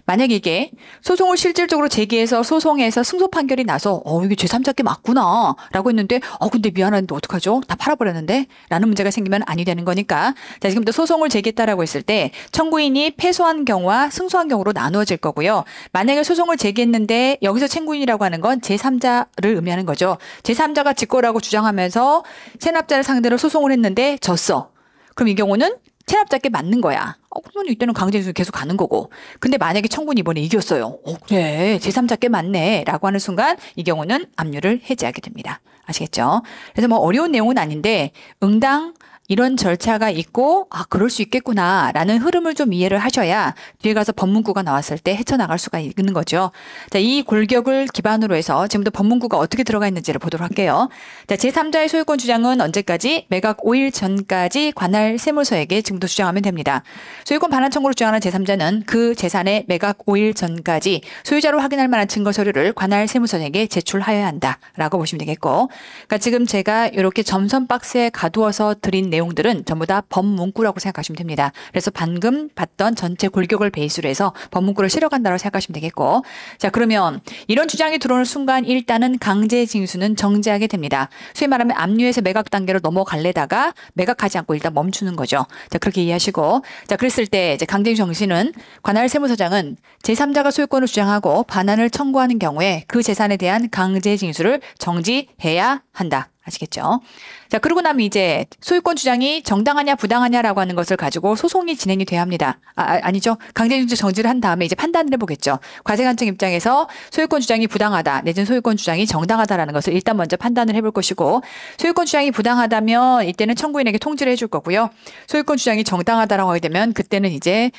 만약에 이게 소송을 실질적으로 제기해서 소송에서 승소 판결이 나서 이게 제3자께 맞구나 라고 했는데 근데 미안한데 어떡하죠? 다 팔아버렸는데 라는 문제가 생기면 아니 되는 거니까 자 지금부터 소송을 제기했다라고 했을 때 청구인이 패소한 경우와 승소한 경우로 나누어질 거고요. 만약에 소송을 제기했는데 여기서 청구인이라고 하는 건 제3자를 의미하는 거죠. 제3자가 지 거라고 주장하면서 체납자를 상대로 소송을 했는데 졌어. 그럼 이 경우는 체납자께 맞는 거야. 그러면 이때는 강제징수 계속 가는 거고. 근데 만약에 청구인이 이번에 이겼어요. 그래 제3자께 맞네 라고 하는 순간 이 경우는 압류를 해제하게 됩니다. 아시겠죠? 그래서 어려운 내용은 아닌데 응당 이런 절차가 있고 그럴 수 있겠구나라는 흐름을 좀 이해를 하셔야 뒤에 가서 법문구가 나왔을 때 헤쳐나갈 수가 있는 거죠. 자, 이 골격을 기반으로 해서 지금도 법문구가 어떻게 들어가 있는지를 보도록 할게요. 자, 제3자의 소유권 주장은 언제까지? 매각 5일 전까지 관할 세무서에게 지금도 주장하면 됩니다. 소유권 반환 청구를 주장하는 제3자는 그 재산의 매각 5일 전까지 소유자로 확인할 만한 증거 서류를 관할 세무서에게 제출하여야 한다라고 보시면 되겠고 그러니까 지금 제가 이렇게 점선 박스에 가두어서 드린 내용들은 전부 다 법문구라고 생각하시면 됩니다. 그래서 방금 봤던 전체 골격을 베이스로 해서 법문구를 실어간다고 생각하시면 되겠고 자 그러면 이런 주장이 들어오는 순간 일단은 강제징수는 정지하게 됩니다. 소위 말하면 압류에서 매각 단계로 넘어갈래다가 매각하지 않고 일단 멈추는 거죠. 자 그렇게 이해하시고 자 그랬을 때 이제 강제징수 정지는 관할 세무서장은 제3자가 소유권을 주장하고 반환을 청구하는 경우에 그 재산에 대한 강제징수를 정지해야 한다. 아시겠죠? 자, 그러고 나면 이제 소유권 주장이 정당하냐 부당하냐라고 하는 것을 가지고 소송이 진행이 돼야 합니다. 아니죠. 강제징수 정지를 한 다음에 이제 판단을 해보겠죠. 과세관청 입장에서 소유권 주장이 부당하다 내지는 소유권 주장이 정당하다라는 것을 일단 먼저 판단을 해볼 것이고 소유권 주장이 부당하다면 이때는 청구인에게 통지를 해줄 거고요. 소유권 주장이 정당하다라고 하게 되면 그때는 이제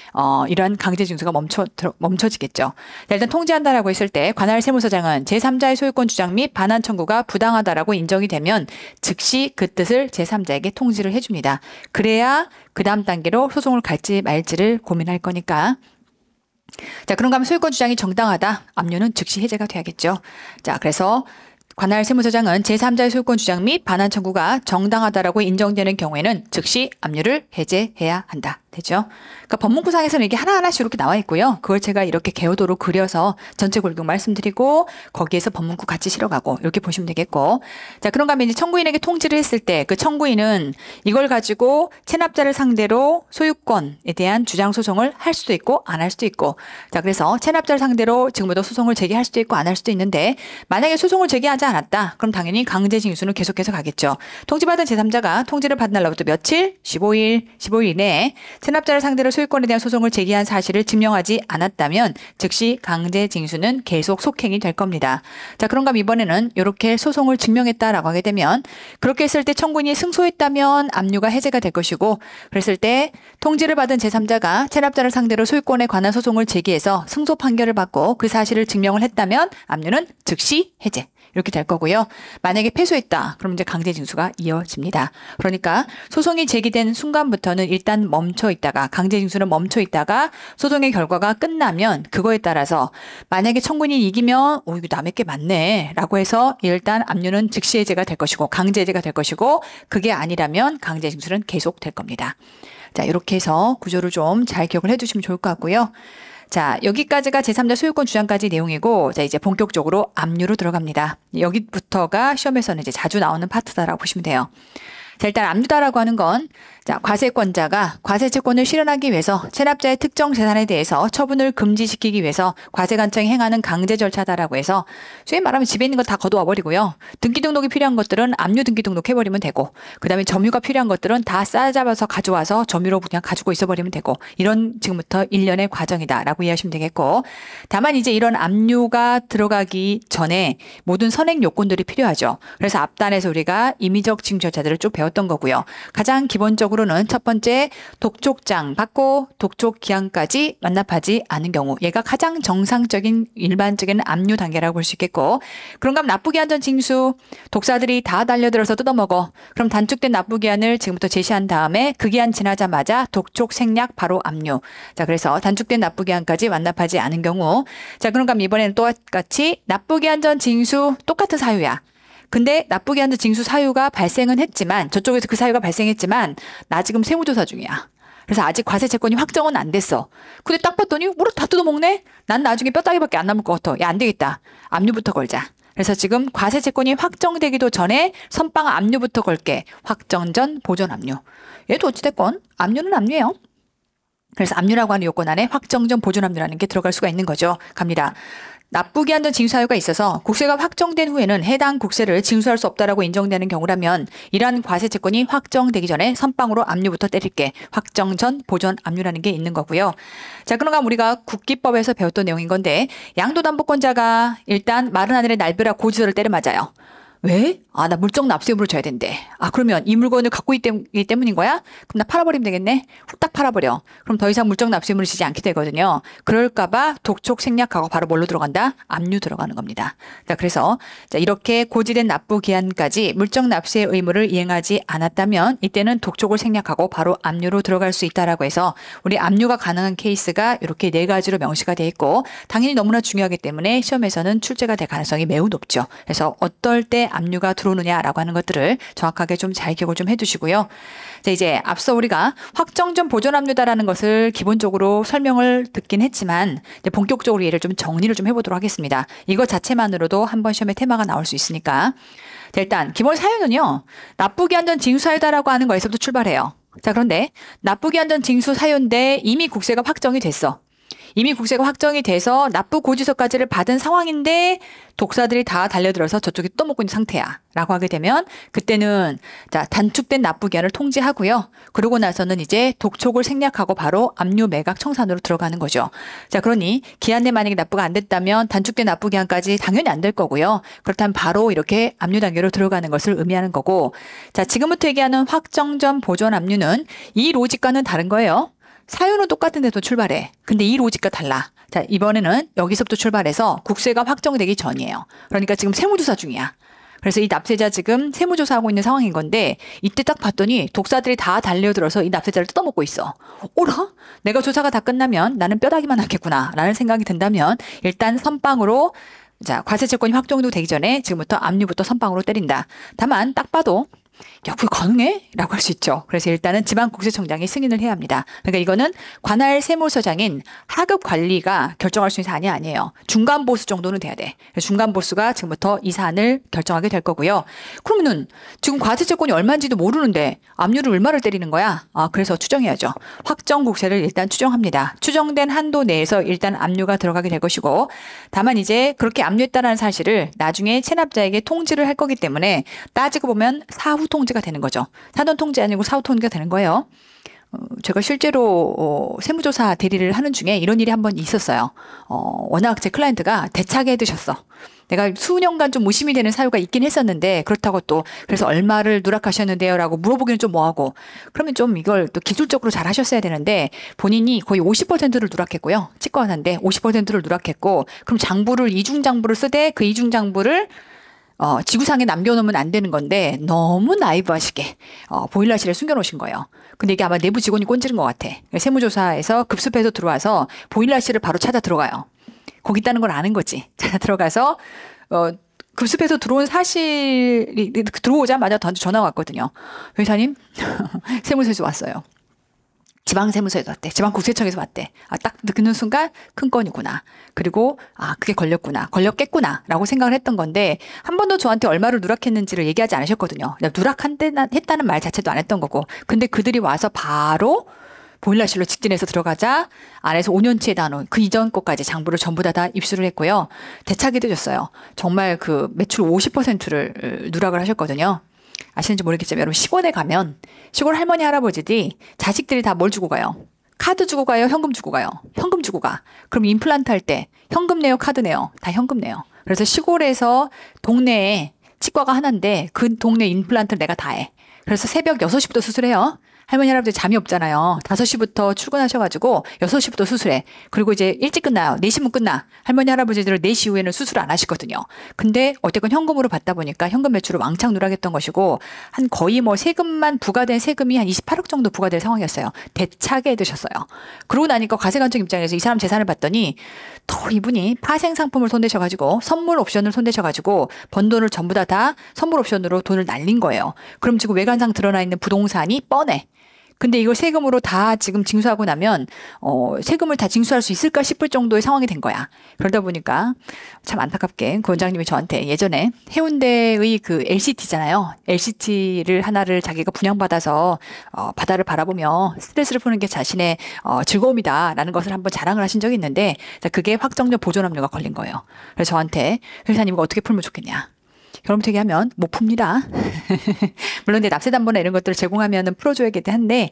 이러한 강제징수가 멈춰지겠죠. 자, 일단 통지한다라고 했을 때 관할 세무서장은 제3자의 소유권 주장 및 반환 청구가 부당하다라고 인정이 되면 즉시 그 뜻을 제3자에게 통지를 해줍니다. 그래야 그 다음 단계로 소송을 갈지 말지를 고민할 거니까. 자, 그런가 하면 소유권 주장이 정당하다. 압류는 즉시 해제가 돼야겠죠. 자, 그래서 관할 세무서장은 제3자의 소유권 주장 및 반환 청구가 정당하다라고 인정되는 경우에는 즉시 압류를 해제해야 한다. 되죠. 그러니까 법문구상에서는 이게 하나하나씩 이렇게 나와 있고요. 그걸 제가 이렇게 개요도로 그려서 전체 골격 말씀드리고 거기에서 법문구 같이 실어가고 이렇게 보시면 되겠고 자 그런가 하면 이제 청구인에게 통지를 했을 때 그 청구인은 이걸 가지고 체납자를 상대로 소유권에 대한 주장 소송을 할 수도 있고 안 할 수도 있고 자 그래서 체납자를 상대로 지금부터 소송을 제기할 수도 있고 안 할 수도 있는데 만약에 소송을 제기하지 않았다. 그럼 당연히 강제징수는 계속해서 가겠죠. 통지받은 제3자가 통지를 받은 날로부터 며칠? 15일 이내에 체납자를 상대로 소유권에 대한 소송을 제기한 사실을 증명하지 않았다면 즉시 강제징수는 계속 속행이 될 겁니다. 자, 그런가 하면 이번에는 이렇게 소송을 증명했다라고 하게 되면 그렇게 했을 때 청구인이 승소했다면 압류가 해제가 될 것이고 그랬을 때 통지를 받은 제3자가 체납자를 상대로 소유권에 관한 소송을 제기해서 승소 판결을 받고 그 사실을 증명을 했다면 압류는 즉시 해제. 이렇게 될 거고요. 만약에 패소했다. 그럼 이제 강제징수가 이어집니다. 그러니까 소송이 제기된 순간부터는 일단 멈춰 있다가 강제징수는 멈춰 있다가 소송의 결과가 끝나면 그거에 따라서 만약에 청구인이 이기면 이거 남의 게 맞네 라고 해서 일단 압류는 즉시 해제가 될 것이고 강제 해제가 될 것이고 그게 아니라면 강제징수는 계속 될 겁니다. 자, 이렇게 해서 구조를 좀 잘 기억을 해두시면 좋을 것 같고요. 자, 여기까지가 제3자 소유권 주장까지 내용이고, 자, 이제 본격적으로 압류로 들어갑니다. 여기부터가 시험에서는 이제 자주 나오는 파트다라고 보시면 돼요. 자, 일단 압류다라고 하는 건, 자, 과세권자가 과세채권을 실현하기 위해서 체납자의 특정 재산에 대해서 처분을 금지시키기 위해서 과세관청이 행하는 강제 절차다라고 해서 소위 말하면 집에 있는 거 다 거두어 버리고요. 등기등록이 필요한 것들은 압류 등기등록 해버리면 되고 그다음에 점유가 필요한 것들은 다 싸잡아서 가져와서 점유로 그냥 가지고 있어버리면 되고 이런 지금부터 일련의 과정이다라고 이해하시면 되겠고 다만 이제 이런 압류가 들어가기 전에 모든 선행 요건들이 필요하죠. 그래서 앞단에서 우리가 임의적 징수 절차들을 쭉 배웠던 거고요. 가장 기본적으로는 첫 번째 독촉장 받고 독촉 기한까지 완납하지 않은 경우 얘가 가장 정상적인 일반적인 압류 단계라고 볼 수 있겠고 그런가 하면 납부기한 전 징수 독사들이 다 달려들어서 뜯어먹어 그럼 단축된 납부기한을 지금부터 제시한 다음에 그 기한 지나자마자 독촉 생략 바로 압류 자 그래서 단축된 납부기한까지 완납하지 않은 경우 자 그런가 하면 이번에는 똑같이 납부기한 전 징수 똑같은 사유야. 근데 납부기한 전 징수 사유가 발생은 했지만 저쪽에서 그 사유가 발생했지만 나 지금 세무조사 중이야. 그래서 아직 과세채권이 확정은 안 됐어. 근데 딱 봤더니 뭐라 다 뜯어먹네? 난 나중에 뼈다귀밖에 안 남을 것 같아. 야, 안 되겠다. 압류부터 걸자. 그래서 지금 과세채권이 확정되기도 전에 선빵 압류부터 걸게. 확정 전 보존 압류. 얘도 어찌됐건 압류는 압류예요. 그래서 압류라고 하는 요건 안에 확정 전 보존 압류라는 게 들어갈 수가 있는 거죠. 갑니다. 납부기한 전 징수 사유가 있어서 국세가 확정된 후에는 해당 국세를 징수할 수 없다라고 인정되는 경우라면 이러한 과세채권이 확정되기 전에 선빵으로 압류부터 때릴게. 확정 전 보존 압류라는 게 있는 거고요. 자, 그런가 우리가 국기법에서 배웠던 내용인 건데 양도담보권자가 일단 마른 하늘의 날벼락 고지서를 때려 맞아요. 왜? 아, 나 물적 납세의무를 져야 된대. 아, 그러면 이 물건을 갖고 있기 때문인 거야? 그럼 나 팔아버리면 되겠네? 후딱 팔아버려. 그럼 더 이상 물적 납세의무를 지지 않게 되거든요. 그럴까봐 독촉 생략하고 바로 뭘로 들어간다? 압류 들어가는 겁니다. 자, 그래서 자, 이렇게 고지된 납부 기한까지 물적 납세 의무를 이행하지 않았다면 이때는 독촉을 생략하고 바로 압류로 들어갈 수 있다라고 해서 우리 압류가 가능한 케이스가 이렇게 네 가지로 명시가 돼 있고 당연히 너무나 중요하기 때문에 시험에서는 출제가 될 가능성이 매우 높죠. 그래서 어떨 때 압류가 들어오느냐라고 하는 것들을 정확하게 좀 잘 기억을 좀 해두시고요. 자, 이제 앞서 우리가 확정 전 보존 압류다라는 것을 기본적으로 설명을 듣긴 했지만 이제 본격적으로 얘를 좀 정리를 좀 해보도록 하겠습니다. 이거 자체만으로도 한번 시험에 테마가 나올 수 있으니까. 자, 일단 기본 사유는요. 납부기한 전 징수 사유다라고 하는 거에서부터 출발해요. 자, 그런데 납부기한 전 징수 사유인데 이미 국세가 확정이 됐어. 이미 국세가 확정이 돼서 납부 고지서까지를 받은 상황인데 독사들이 다 달려들어서 저쪽에 떠먹고 있는 상태야 라고 하게 되면 그때는 자 단축된 납부 기한을 통지하고요. 그러고 나서는 이제 독촉을 생략하고 바로 압류 매각 청산으로 들어가는 거죠. 자 그러니 기한 내 만약에 납부가 안 됐다면 단축된 납부 기한까지 당연히 안 될 거고요. 그렇다면 바로 이렇게 압류 단계로 들어가는 것을 의미하는 거고 자 지금부터 얘기하는 확정 전 보존 압류는 이 로직과는 다른 거예요. 사유는 똑같은데도 출발해. 근데 이 로직과 달라. 자, 이번에는 여기서부터 출발해서 국세가 확정되기 전이에요. 그러니까 지금 세무조사 중이야. 그래서 이 납세자 지금 세무조사하고 있는 상황인 건데 이때 딱 봤더니 독사들이 다 달려들어서 이 납세자를 뜯어먹고 있어. 오라? 내가 조사가 다 끝나면 나는 뼈다귀만 남겠구나 라는 생각이 든다면 일단 선빵으로 자 과세채권이 확정되기 전에 지금부터 압류부터 선빵으로 때린다. 다만 딱 봐도 야, 그게 가능해? 라고 할 수 있죠. 그래서 일단은 지방국세청장이 승인을 해야 합니다. 그러니까 이거는 관할 세무서장인 하급 관리가 결정할 수 있는 사안이 아니에요. 중간 보수 정도는 돼야 돼. 그래서 중간 보수가 지금부터 이 사안을 결정하게 될 거고요. 그러면은 지금 과세채권이 얼마인지도 모르는데 압류를 얼마를 때리는 거야? 아, 그래서 추정해야죠. 확정 국세를 일단 추정합니다. 추정된 한도 내에서 일단 압류가 들어가게 될 것이고 다만 이제 그렇게 압류했다는 사실을 나중에 체납자에게 통지를 할 거기 때문에 따지고 보면 사후 통지가 되는 거죠. 사전 통지 아니고 사후 통지가 되는 거예요. 제가 실제로 세무조사 대리를 하는 중에 이런 일이 한번 있었어요. 워낙 제 클라이언트가 대차게 드셨어. 내가 수년간 좀 무심히 되는 사유가 있긴 했었는데 그렇다고 또 그래서 얼마를 누락하셨는데요? 라고 물어보기는 좀 뭐하고 그러면 좀 이걸 또 기술적으로 잘 하셨어야 되는데 본인이 거의 50%를 누락했고요. 치과 하는데 50%를 누락했고 그럼 장부를 이중장부를 쓰되 그 이중장부를 지구상에 남겨놓으면 안 되는 건데 너무 나이브하시게 보일러실에 숨겨놓으신 거예요. 근데 이게 아마 내부 직원이 꼰지른 것 같아. 세무조사에서 급습해서 들어와서 보일러실을 바로 찾아 들어가요. 거기 있다는 걸 아는 거지. 찾아 들어가서 급습해서 들어온 사실이 들어오자마자 전화가 왔거든요. 회사님 세무서에서 왔어요. 지방세무서에서 왔대. 지방국세청에서 왔대. 딱 듣는 순간 큰 건이구나. 그리고 그게 걸렸겠구나 라고 생각을 했던 건데 한 번도 저한테 얼마를 누락했는지를 얘기하지 않으셨거든요. 누락했다는 말 자체도 안 했던 거고 근데 그들이 와서 바로 보일러실로 직진해서 들어가자 안에서 5년치에 나눈 그 이전 것까지 장부를 전부 다 입수를 했고요. 대차게 되셨어요. 정말 그 매출 50%를 누락을 하셨거든요. 아시는지 모르겠지만 여러분 시골에 가면 시골 할머니 할아버지들이 자식들이 다 뭘 주고 가요? 카드 주고 가요? 현금 주고 가요? 현금 주고 가. 그럼 임플란트 할 때 현금 내요? 카드 내요? 다 현금 내요. 그래서 시골에서 동네에 치과가 하나인데 그 동네 임플란트를 내가 다 해. 그래서 새벽 6시부터 수술해요. 할머니 할아버지 잠이 없잖아요. 5시부터 출근하셔가지고 6시부터 수술해. 그리고 이제 일찍 끝나요. 4시면 끝나. 할머니 할아버지들은 4시 이후에는 수술 안 하시거든요. 근데 어쨌건 현금으로 받다 보니까 현금 매출을 왕창 누락했던 것이고 한 거의 뭐 세금만 부과된 세금이 한 28억 정도 부과될 상황이었어요. 대차게 드셨어요. 그러고 나니까 과세관청 입장에서 이 사람 재산을 봤더니 또 이분이 파생 상품을 손대셔가지고 선물 옵션을 손대셔가지고 번 돈을 전부 다 선물 옵션으로 돈을 날린 거예요. 그럼 지금 외관상 드러나 있는 부동산이 뻔해. 근데 이걸 세금으로 다 지금 징수하고 나면 세금을 다 징수할 수 있을까 싶을 정도의 상황이 된 거야. 그러다 보니까 참 안타깝게 그 원장님이 저한테 예전에 해운대의 그 LCT잖아요. LCT를 하나를 자기가 분양받아서 바다를 바라보며 스트레스를 푸는 게 자신의 즐거움이다라는 것을 한번 자랑을 하신 적이 있는데 그게 확정적 보존압류가 걸린 거예요. 그래서 저한테 회사님 이거 어떻게 풀면 좋겠냐. 결혼부터 얘기하면 못 풉니다. 물론 내 납세담보나 이런 것들을 제공하면 풀어줘야겠긴 한데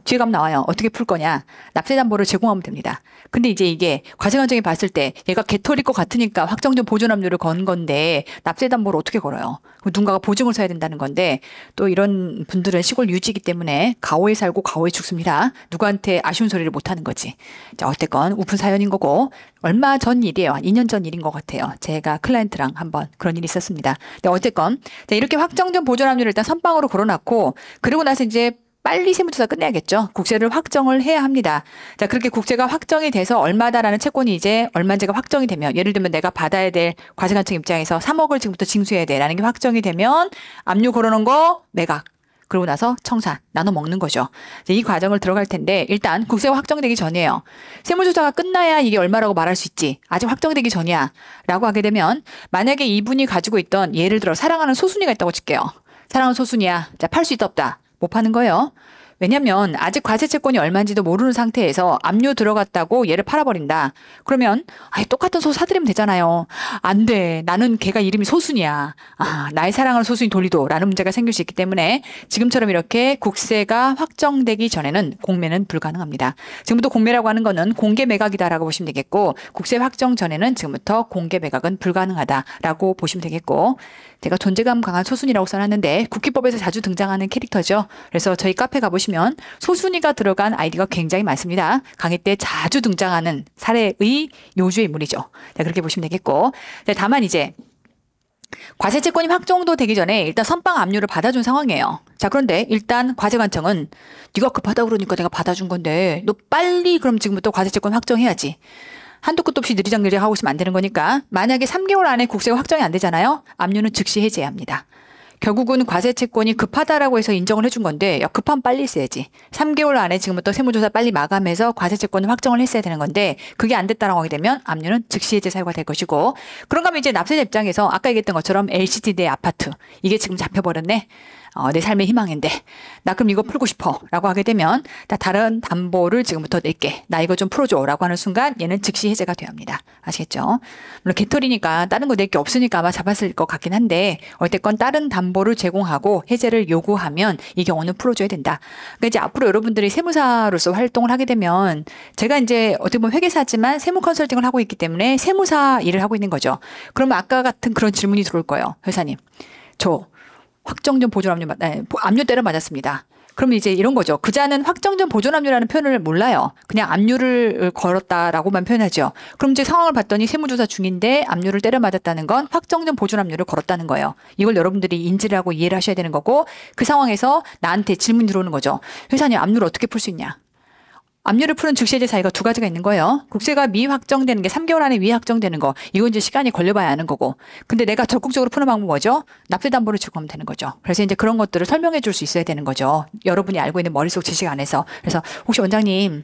뒤에 가면 나와요. 어떻게 풀 거냐. 납세담보를 제공하면 됩니다. 근데 이제 이게 과세관청이 봤을 때 얘가 개털일 것 같으니까 확정적 보존압류를 건 건데 납세담보를 어떻게 걸어요. 누군가가 보증을 서야 된다는 건데 또 이런 분들은 시골 유지이기 때문에 가오에 살고 가오에 죽습니다. 누구한테 아쉬운 소리를 못하는 거지. 자, 어쨌건 우픈 사연인 거고 얼마 전 일이에요. 한 2년 전 일인 것 같아요. 제가 클라이언트랑 한번 그런 일이 있었습니다. 근데 어쨌건 이렇게 확정된 보존압류를 일단 선빵으로 걸어놨고 그리고 나서 이제 빨리 세무조사 끝내야겠죠. 국세를 확정을 해야 합니다. 자, 그렇게 국세가 확정이 돼서 얼마다라는 채권이 이제 얼마인지가 확정이 되면 예를 들면 내가 받아야 될 과세관청 입장에서 3억을 지금부터 징수해야 돼라는 게 확정이 되면 압류 걸어놓은 거 매각. 그러고 나서 청산, 나눠 먹는 거죠. 이 과정을 들어갈 텐데 일단 국세가 확정되기 전이에요. 세무조사가 끝나야 이게 얼마라고 말할 수 있지. 아직 확정되기 전이야. 라고 하게 되면 만약에 이분이 가지고 있던 예를 들어 사랑하는 소순이가 있다고 칠게요. 사랑하는 소순이야. 자, 팔 수 있다 없다. 못 파는 거예요. 왜냐면 아직 과세채권이 얼마인지도 모르는 상태에서 압류 들어갔다고 얘를 팔아버린다. 그러면 똑같은 소 사들이면 되잖아요. 안 돼. 나는 걔가 이름이 소순이야. 나의 사랑하는 소순이 돌리도 라는 문제가 생길 수 있기 때문에 지금처럼 이렇게 국세가 확정되기 전에는 공매는 불가능합니다. 지금부터 공매라고 하는 거는 공개 매각이다라고 보시면 되겠고 국세 확정 전에는 지금부터 공개 매각은 불가능하다라고 보시면 되겠고 제가 존재감 강한 소순이라고 써놨는데 국기법에서 자주 등장하는 캐릭터죠. 그래서 저희 카페 가보시면 소순이가 들어간 아이디가 굉장히 많습니다. 강의 때 자주 등장하는 사례의 요주의 인물이죠. 자, 그렇게 보시면 되겠고 다만 이제 과세채권이 확정도 되기 전에 일단 선빵 압류를 받아준 상황이에요. 자, 그런데 일단 과세관청은 네가 급하다고 그러니까 내가 받아준 건데 너 빨리 그럼 지금부터 과세채권 확정해야지. 한도 끝도 없이 느리장느리장 하고 있으면 안 되는 거니까 만약에 3개월 안에 국세가 확정이 안 되잖아요. 압류는 즉시 해제해야 합니다. 결국은 과세채권이 급하다라고 해서 인정을 해준 건데 야, 급하면 빨리 했어야지. 3개월 안에 지금부터 세무조사 빨리 마감해서 과세채권을 확정을 했어야 되는 건데 그게 안 됐다라고 하게 되면 압류는 즉시 해제 사유가 될 것이고 그런가 하면 이제 납세자 입장에서 아까 얘기했던 것처럼 LCT 내 아파트 이게 지금 잡혀버렸네. 내 삶의 희망인데 나 그럼 이거 풀고 싶어 라고 하게 되면 나 다른 담보를 지금부터 낼게. 나 이거 좀 풀어줘 라고 하는 순간 얘는 즉시 해제가 돼야 합니다. 아시겠죠? 물론 개털이니까 다른 거 낼 게 없으니까 아마 잡았을 것 같긴 한데 어쨌건 다른 담보를 제공하고 해제를 요구하면 이 경우는 풀어줘야 된다. 그러니까 이제 앞으로 여러분들이 세무사로서 활동을 하게 되면 제가 이제 어떻게 보면 회계사지만 세무 컨설팅을 하고 있기 때문에 세무사 일을 하고 있는 거죠. 그러면 아까 같은 그런 질문이 들어올 거예요. 회사님, 저 확정전 보존압류, 압류 때려 맞았습니다. 그러면 이제 이런 거죠. 그자는 확정전 보존압류라는 표현을 몰라요. 그냥 압류를 걸었다라고만 표현하죠. 그럼 이제 상황을 봤더니 세무조사 중인데 압류를 때려 맞았다는 건 확정전 보존압류를 걸었다는 거예요. 이걸 여러분들이 인지를 하고 이해를 하셔야 되는 거고 그 상황에서 나한테 질문이 들어오는 거죠. 회사님, 압류를 어떻게 풀 수 있냐? 압류를 푸는 즉시 해제 사유가 두 가지가 있는 거예요. 국세가 미확정되는 게 3개월 안에 미확정되는 거. 이건 이제 시간이 걸려봐야 하는 거고. 근데 내가 적극적으로 푸는 방법은 뭐죠? 납세담보를 제공하면 되는 거죠. 그래서 이제 그런 것들을 설명해 줄 수 있어야 되는 거죠. 여러분이 알고 있는 머릿속 지식 안에서. 그래서 혹시 원장님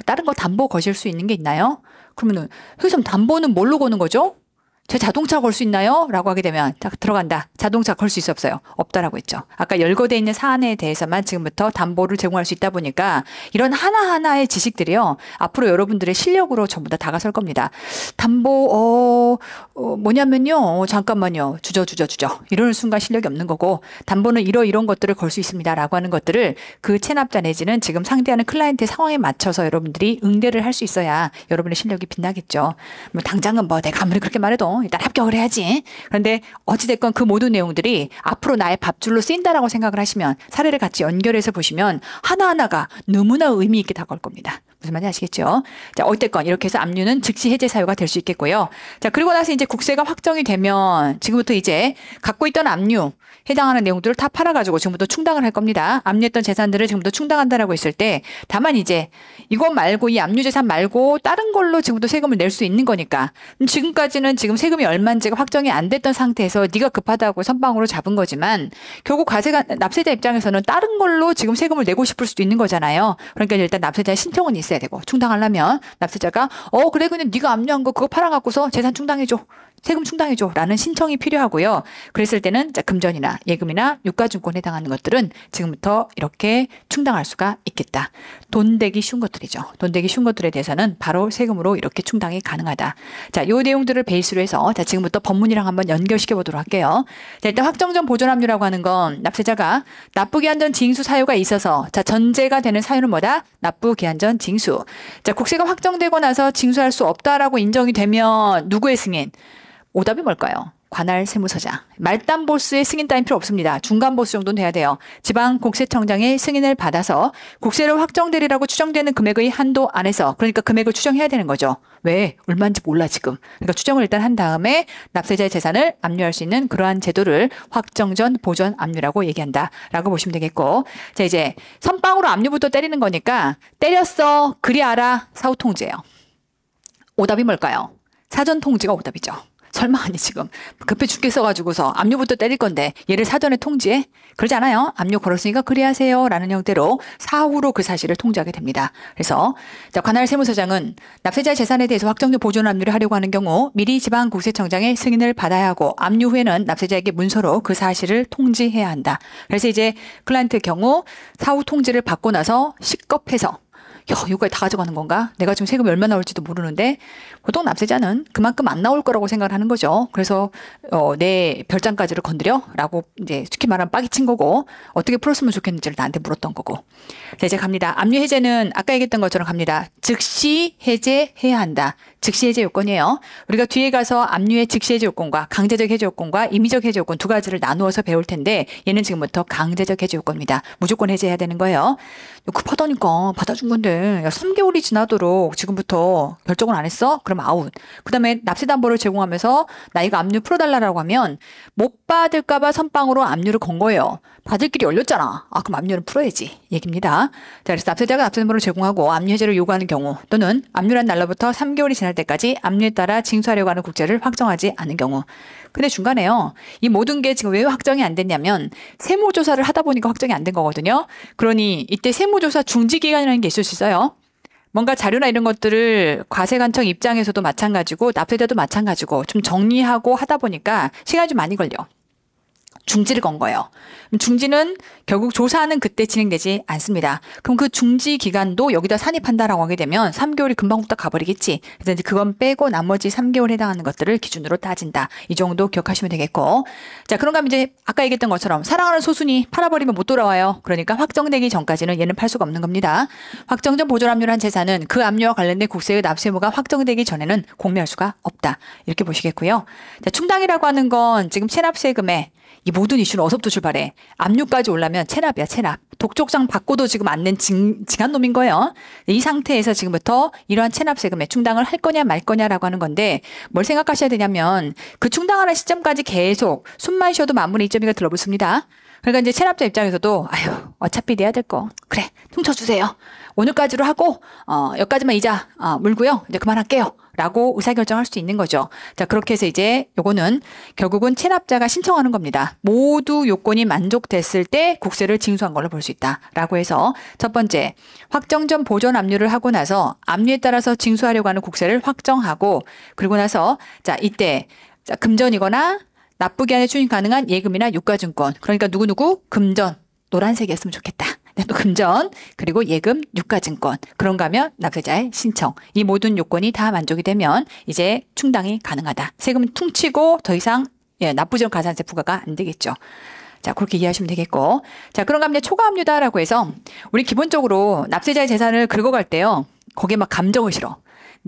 다른 거 담보 거실 수 있는 게 있나요? 그러면은 회사님 담보는 뭘로 거는 거죠? 제 자동차 걸 수 있나요? 라고 하게 되면 딱 들어간다. 자동차 걸 수 있어 없어요? 없다라고 했죠. 아까 열거돼 있는 사안에 대해서만 지금부터 담보를 제공할 수 있다 보니까 이런 하나하나의 지식들이요. 앞으로 여러분들의 실력으로 전부 다 다가설 겁니다. 담보 뭐냐면요. 잠깐만요. 주저. 이러는 순간 실력이 없는 거고 담보는 이런 것들을 걸 수 있습니다. 라고 하는 것들을 그 체납자 내지는 지금 상대하는 클라이언트의 상황에 맞춰서 여러분들이 응대를 할 수 있어야 여러분의 실력이 빛나겠죠. 뭐 당장은 뭐 내가 아무리 그렇게 말해도 일단 합격을 해야지. 그런데 어찌됐건 그 모든 내용들이 앞으로 나의 밥줄로 쓰인다라고 생각을 하시면 사례를 같이 연결해서 보시면 하나하나가 너무나 의미 있게 다가올 겁니다. 무슨 말인지 아시겠죠? 자, 어쨌건 이렇게 해서 압류는 즉시 해제 사유가 될 수 있겠고요. 자, 그리고 나서 이제 국세가 확정이 되면 지금부터 이제 갖고 있던 압류 해당하는 내용들을 다 팔아가지고 지금부터 충당을 할 겁니다. 압류했던 재산들을 지금부터 충당한다라고 했을 때 다만 이제 이것 말고 이 압류 재산 말고 다른 걸로 지금부터 세금을 낼 수 있는 거니까 지금까지는 지금 세금이 얼마인지가 확정이 안 됐던 상태에서 네가 급하다고 선빵으로 잡은 거지만 결국 과세가 납세자 입장에서는 다른 걸로 지금 세금을 내고 싶을 수도 있는 거잖아요. 그러니까 일단 납세자의 신청은 있어야 되고 충당하려면 납세자가 그래 그냥 네가 압류한 거 그거 팔아갖고서 재산 충당해줘. 세금 충당해줘 라는 신청이 필요하고요. 그랬을 때는 금전이나 예금이나 유가증권에 해당하는 것들은 지금부터 이렇게 충당할 수가 있겠다. 돈 되기 쉬운 것들이죠. 돈 되기 쉬운 것들에 대해서는 바로 세금으로 이렇게 충당이 가능하다. 자, 요 내용들을 베이스로 해서 자, 지금부터 법문이랑 한번 연결시켜 보도록 할게요. 자, 일단 확정전 보존압류라고 하는 건 납세자가 납부기한 전 징수 사유가 있어서 자, 전제가 되는 사유는 뭐다? 납부기한 전 징수. 자, 국세가 확정되고 나서 징수할 수 없다라고 인정이 되면 누구의 승인? 오답이 뭘까요? 관할 세무서장. 말단 보스의 승인 따윈 필요 없습니다. 중간 보스 정도는 돼야 돼요. 지방국세청장의 승인을 받아서 국세로 확정되리라고 추정되는 금액의 한도 안에서 그러니까 금액을 추정해야 되는 거죠. 왜? 얼마인지 몰라 지금. 그러니까 추정을 일단 한 다음에 납세자의 재산을 압류할 수 있는 그러한 제도를 확정전 보존 압류라고 얘기한다라고 보시면 되겠고 자 이제 선빵으로 압류부터 때리는 거니까 때렸어. 그리 알아. 사후 통지예요. 오답이 뭘까요? 사전 통지가 오답이죠. 설마 아니 지금 급해 죽겠어가지고서 압류부터 때릴 건데 얘를 사전에 통지해? 그러지 않아요. 압류 걸었으니까 그리하세요 라는 형태로 사후로 그 사실을 통지하게 됩니다. 그래서 자, 관할 세무서장은 납세자의 재산에 대해서 확정적 보존 압류를 하려고 하는 경우 미리 지방국세청장의 승인을 받아야 하고 압류 후에는 납세자에게 문서로 그 사실을 통지해야 한다. 그래서 이제 클라이언트의 경우 사후 통지를 받고 나서 식겁해서 이거까지 다 가져가는 건가? 내가 지금 세금이 얼마 나올지도 모르는데 보통 납세자는 그만큼 안 나올 거라고 생각을 하는 거죠. 그래서 내 별장까지를 건드려? 라고 이제 쉽게 말하면 빠기 친 거고 어떻게 풀었으면 좋겠는지를 나한테 물었던 거고 자 이제 갑니다. 압류 해제는 아까 얘기했던 것처럼 갑니다. 즉시 해제해야 한다. 즉시 해제 요건이에요. 우리가 뒤에 가서 압류의 즉시 해제 요건과 강제적 해제 요건과 임의적 해제 요건 두 가지를 나누어서 배울 텐데 얘는 지금부터 강제적 해제 요건입니다. 무조건 해제해야 되는 거예요. 급하다니까 받아준 건데 야, 3개월이 지나도록 지금부터 결정을 안 했어? 그럼 아웃. 그다음에 납세담보를 제공하면서 나 이거 압류 풀어달라고 하면 못 받을까 봐 선빵으로 압류를 건 거예요. 받을 길이 열렸잖아. 그럼 압류는 풀어야지 얘기입니다. 자, 그래서 납세자가 납세담보를 제공하고 압류 해제를 요구하는 경우 또는 압류한 날로부터 3개월이 지날 때까지 압류에 따라 징수하려고 하는 국제를 확정하지 않은 경우 근데 중간에요. 이 모든 게 지금 왜 확정이 안 됐냐면 세무조사를 하다 보니까 확정이 안 된 거거든요. 그러니 이때 세무조사 중지기간이라는 게 있을 수 있어요. 뭔가 자료나 이런 것들을 과세관청 입장에서도 마찬가지고 납세자도 마찬가지고 좀 정리하고 하다 보니까 시간이 좀 많이 걸려. 중지를 건 거예요. 중지는 결국 조사는 그때 진행되지 않습니다. 그럼 그 중지 기간도 여기다 산입한다라고 하게 되면 3개월이 금방 후딱 가버리겠지. 그래서 이제 그건 빼고 나머지 3개월 해당하는 것들을 기준으로 따진다. 이 정도 기억하시면 되겠고. 자, 그런가 하면 이제 아까 얘기했던 것처럼 사랑하는 소순이 팔아버리면 못 돌아와요. 그러니까 확정되기 전까지는 얘는 팔 수가 없는 겁니다. 확정 전 보존 압류한 재산은 그 압류와 관련된 국세의 납세 의무가 확정되기 전에는 공매할 수가 없다. 이렇게 보시겠고요. 자, 충당이라고 하는 건 지금 체납세금에 이 모든 이슈는 어서부터 출발해. 압류까지 올라면 체납이야, 체납. 독촉장 받고도 지금 안 낸 징한 놈인 거예요. 이 상태에서 지금부터 이러한 체납세금에 충당을 할 거냐 말 거냐라고 하는 건데 뭘 생각하셔야 되냐면 그 충당하는 시점까지 계속 숨만 쉬어도 만분의 2.2가 들러붙습니다. 그러니까 이제 체납자 입장에서도 아유 어차피 내야 될 거 그래 퉁쳐주세요. 오늘까지로 하고 여기까지만 이자 물고요. 이제 그만할게요. 라고 의사결정할 수 있는 거죠. 자, 그렇게 해서 이제 요거는 결국은 체납자가 신청하는 겁니다. 모두 요건이 만족됐을 때 국세를 징수한 걸로 볼 수 있다. 라고 해서 첫 번째, 확정 전 보존 압류를 하고 나서 압류에 따라서 징수하려고 하는 국세를 확정하고 그리고 나서 자, 이때 자, 금전이거나 납부기한에 추진 가능한 예금이나 유가증권. 그러니까 누구누구 금전 노란색이었으면 좋겠다. 또 금전 그리고 예금 유가증권 그런가 하면 납세자의 신청 이 모든 요건이 다 만족이 되면 이제 충당이 가능하다. 세금은 퉁치고 더 이상 납부지원 가산세 부과가 안 되겠죠. 자, 그렇게 이해하시면 되겠고. 자, 그런가 하면 초과압류다라고 해서 우리 기본적으로 납세자의 재산을 긁어갈 때요. 거기에 막 감정을 실어.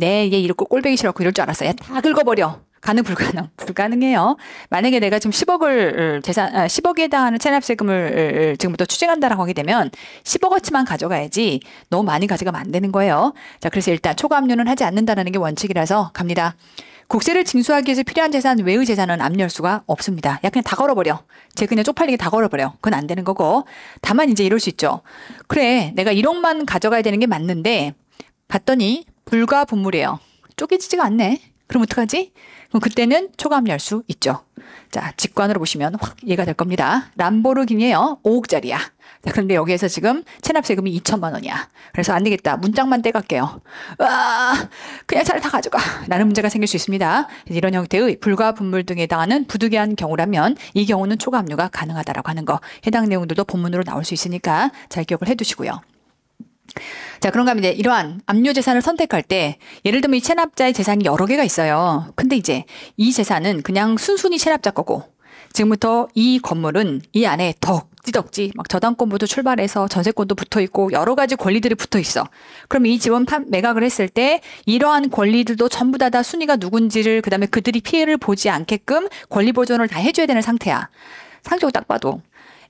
얘 이렇게 꼴배기 싫었고 이럴 줄 알았어. 야, 다 긁어버려. 가능 불가능? 불가능해요. 만약에 내가 지금 10억에 해당하는 체납세금을 지금부터 추징한다라고 하게 되면 10억어치만 가져가야지 너무 많이 가져가면 안 되는 거예요. 자, 그래서 일단 초과압류는 하지 않는다는 게 원칙이라서 갑니다. 국세를 징수하기 위해서 필요한 재산 외의 재산은 압류할 수가 없습니다. 야, 그냥 다 걸어버려. 그냥 쪽팔리게 다 걸어버려. 그건 안 되는 거고. 다만 이제 이럴 수 있죠. 그래, 내가 1억만 가져가야 되는 게 맞는데 봤더니 불과 분물이에요. 쪼개지지가 않네. 그럼 어떡하지? 그럼 그때는 초과압류할 수 있죠. 자, 직관으로 보시면 확 이해가 될 겁니다. 람보르기니예요. 5억짜리야. 자, 그런데 여기에서 지금 체납세금이 2천만 원이야. 그래서 안 되겠다. 문짝만 떼갈게요. 그냥 차를 다 가져가. 라는 문제가 생길 수 있습니다. 이런 형태의 불과 분물 등에 해당하는 부득이한 경우라면 이 경우는 초과압류가 가능하다라고 하는 거. 해당 내용들도 본문으로 나올 수 있으니까 잘 기억을 해두시고요. 자, 그런가 하면 이제 이러한 압류 재산을 선택할 때 예를 들면 이 체납자의 재산이 여러 개가 있어요. 근데 이제 이 재산은 그냥 순순히 체납자 거고 지금부터 이 건물은 이 안에 덕지덕지 막 저당권부터 출발해서 전세권도 붙어 있고 여러 가지 권리들이 붙어 있어. 그럼 이 집은 매각을 했을 때 이러한 권리들도 전부 다 순위가 누군지를 그다음에 그들이 피해를 보지 않게끔 권리 보존을 다 해줘야 되는 상태야. 상식적으로 딱 봐도.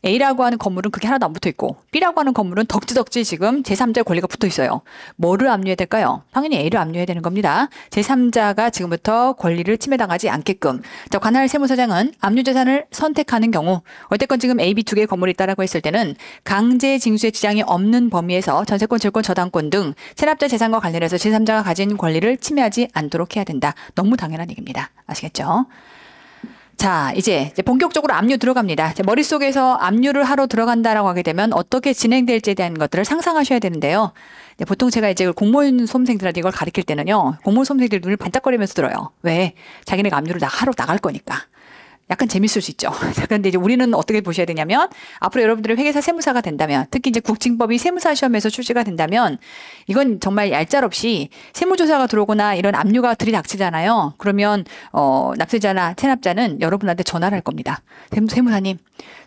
A라고 하는 건물은 그게 하나도 안 붙어 있고 B라고 하는 건물은 덕지덕지 지금 제3자의 권리가 붙어 있어요. 뭐를 압류해야 될까요? 당연히 A를 압류해야 되는 겁니다. 제3자가 지금부터 권리를 침해당하지 않게끔. 자, 관할 세무서장은 압류 재산을 선택하는 경우 어쨌건 지금 A, B 두 개의 건물이 있다라고 했을 때는 강제 징수에 지장이 없는 범위에서 전세권, 질권, 저당권 등 체납자 재산과 관련해서 제3자가 가진 권리를 침해하지 않도록 해야 된다. 너무 당연한 얘기입니다. 아시겠죠? 자, 이제 본격적으로 압류 들어갑니다. 머릿속에서 압류를 하러 들어간다라고 하게 되면 어떻게 진행될지에 대한 것들을 상상하셔야 되는데요. 보통 제가 이제 공무원 수험생들한테 이걸 가르칠 때는요. 공무원 수험생들 눈을 반짝거리면서 들어요. 왜? 자기네가 압류를 하러 나갈 거니까. 약간 재밌을 수 있죠. 그런데 이제 우리는 어떻게 보셔야 되냐면 앞으로 여러분들이 회계사 세무사가 된다면 특히 이제 국징법이 세무사 시험에서 출시가 된다면 이건 정말 얄짤없이 세무조사가 들어오거나 이런 압류가 들이닥치잖아요. 그러면 납세자나 체납자는 여러분한테 전화를 할 겁니다. 세무사님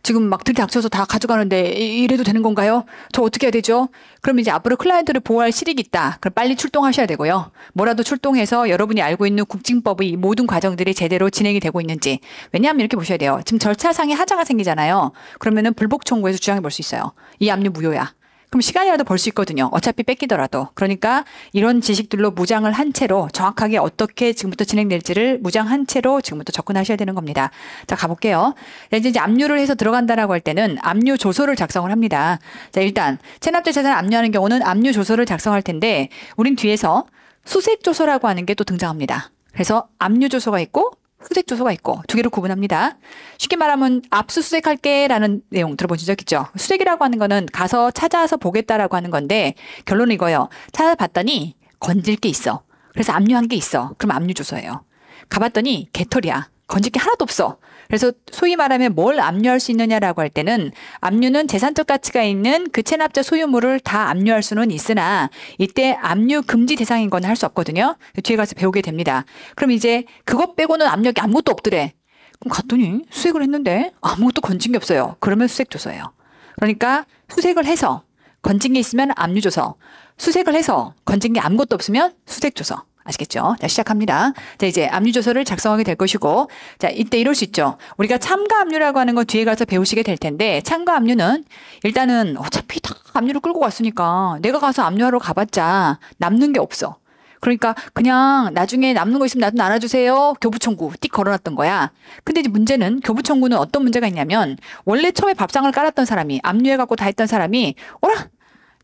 지금 막 들이닥쳐서 다 가져가는데 이래도 되는 건가요? 저 어떻게 해야 되죠? 그럼 이제 앞으로 클라이언트를 보호할 실익이 있다. 그럼 빨리 출동하셔야 되고요. 뭐라도 출동해서 여러분이 알고 있는 국징법의 모든 과정들이 제대로 진행이 되고 있는지. 왜냐하면 이렇게 보셔야 돼요. 지금 절차상에 하자가 생기잖아요. 그러면은 불복 청구해서 주장해 볼 수 있어요. 이 압류 무효야. 그럼 시간이라도 벌 수 있거든요. 어차피 뺏기더라도. 그러니까 이런 지식들로 무장을 한 채로 정확하게 어떻게 지금부터 진행될지를 무장한 채로 지금부터 접근하셔야 되는 겁니다. 자, 가볼게요. 이제 압류를 해서 들어간다라고 할 때는 압류 조서를 작성을 합니다. 자, 일단 체납자 재산을 압류하는 경우는 압류 조서를 작성할 텐데 우린 뒤에서 수색 조서라고 하는 게 또 등장합니다. 그래서 압류 조서가 있고 수색 조서가 있고 두 개로 구분합니다. 쉽게 말하면 압수수색할게 라는 내용 들어보신 적 있죠? 수색이라고 하는 거는 가서 찾아서 보겠다라고 하는 건데 결론은 이거예요. 찾아봤더니 건질 게 있어. 그래서 압류한 게 있어. 그럼 압류 조서예요. 가봤더니 개털이야. 건질 게 하나도 없어. 그래서 소위 말하면 뭘 압류할 수 있느냐라고 할 때는 압류는 재산적 가치가 있는 그 체납자 소유물을 다 압류할 수는 있으나 이때 압류 금지 대상인 건 할 수 없거든요. 뒤에 가서 배우게 됩니다. 그럼 이제 그것 빼고는 압력이 아무것도 없더래. 그럼 갔더니 수색을 했는데 아무것도 건진 게 없어요. 그러면 수색조서예요. 그러니까 수색을 해서 건진 게 있으면 압류조서, 수색을 해서 건진 게 아무것도 없으면 수색조서. 아시겠죠? 자, 시작합니다. 자, 이제 압류조서를 작성하게 될 것이고, 자, 이때 이럴 수 있죠. 우리가 참가 압류라고 하는 거 뒤에 가서 배우시게 될 텐데, 참가 압류는 일단은 어차피 다 압류를 끌고 갔으니까 내가 가서 압류하러 가봤자 남는 게 없어. 그러니까 그냥 나중에 남는 거 있으면 나도 나눠주세요. 교부청구 띡 걸어놨던 거야. 근데 이제 문제는 교부청구는 어떤 문제가 있냐면 원래 처음에 밥상을 깔았던 사람이 압류해갖고 다 했던 사람이 어라?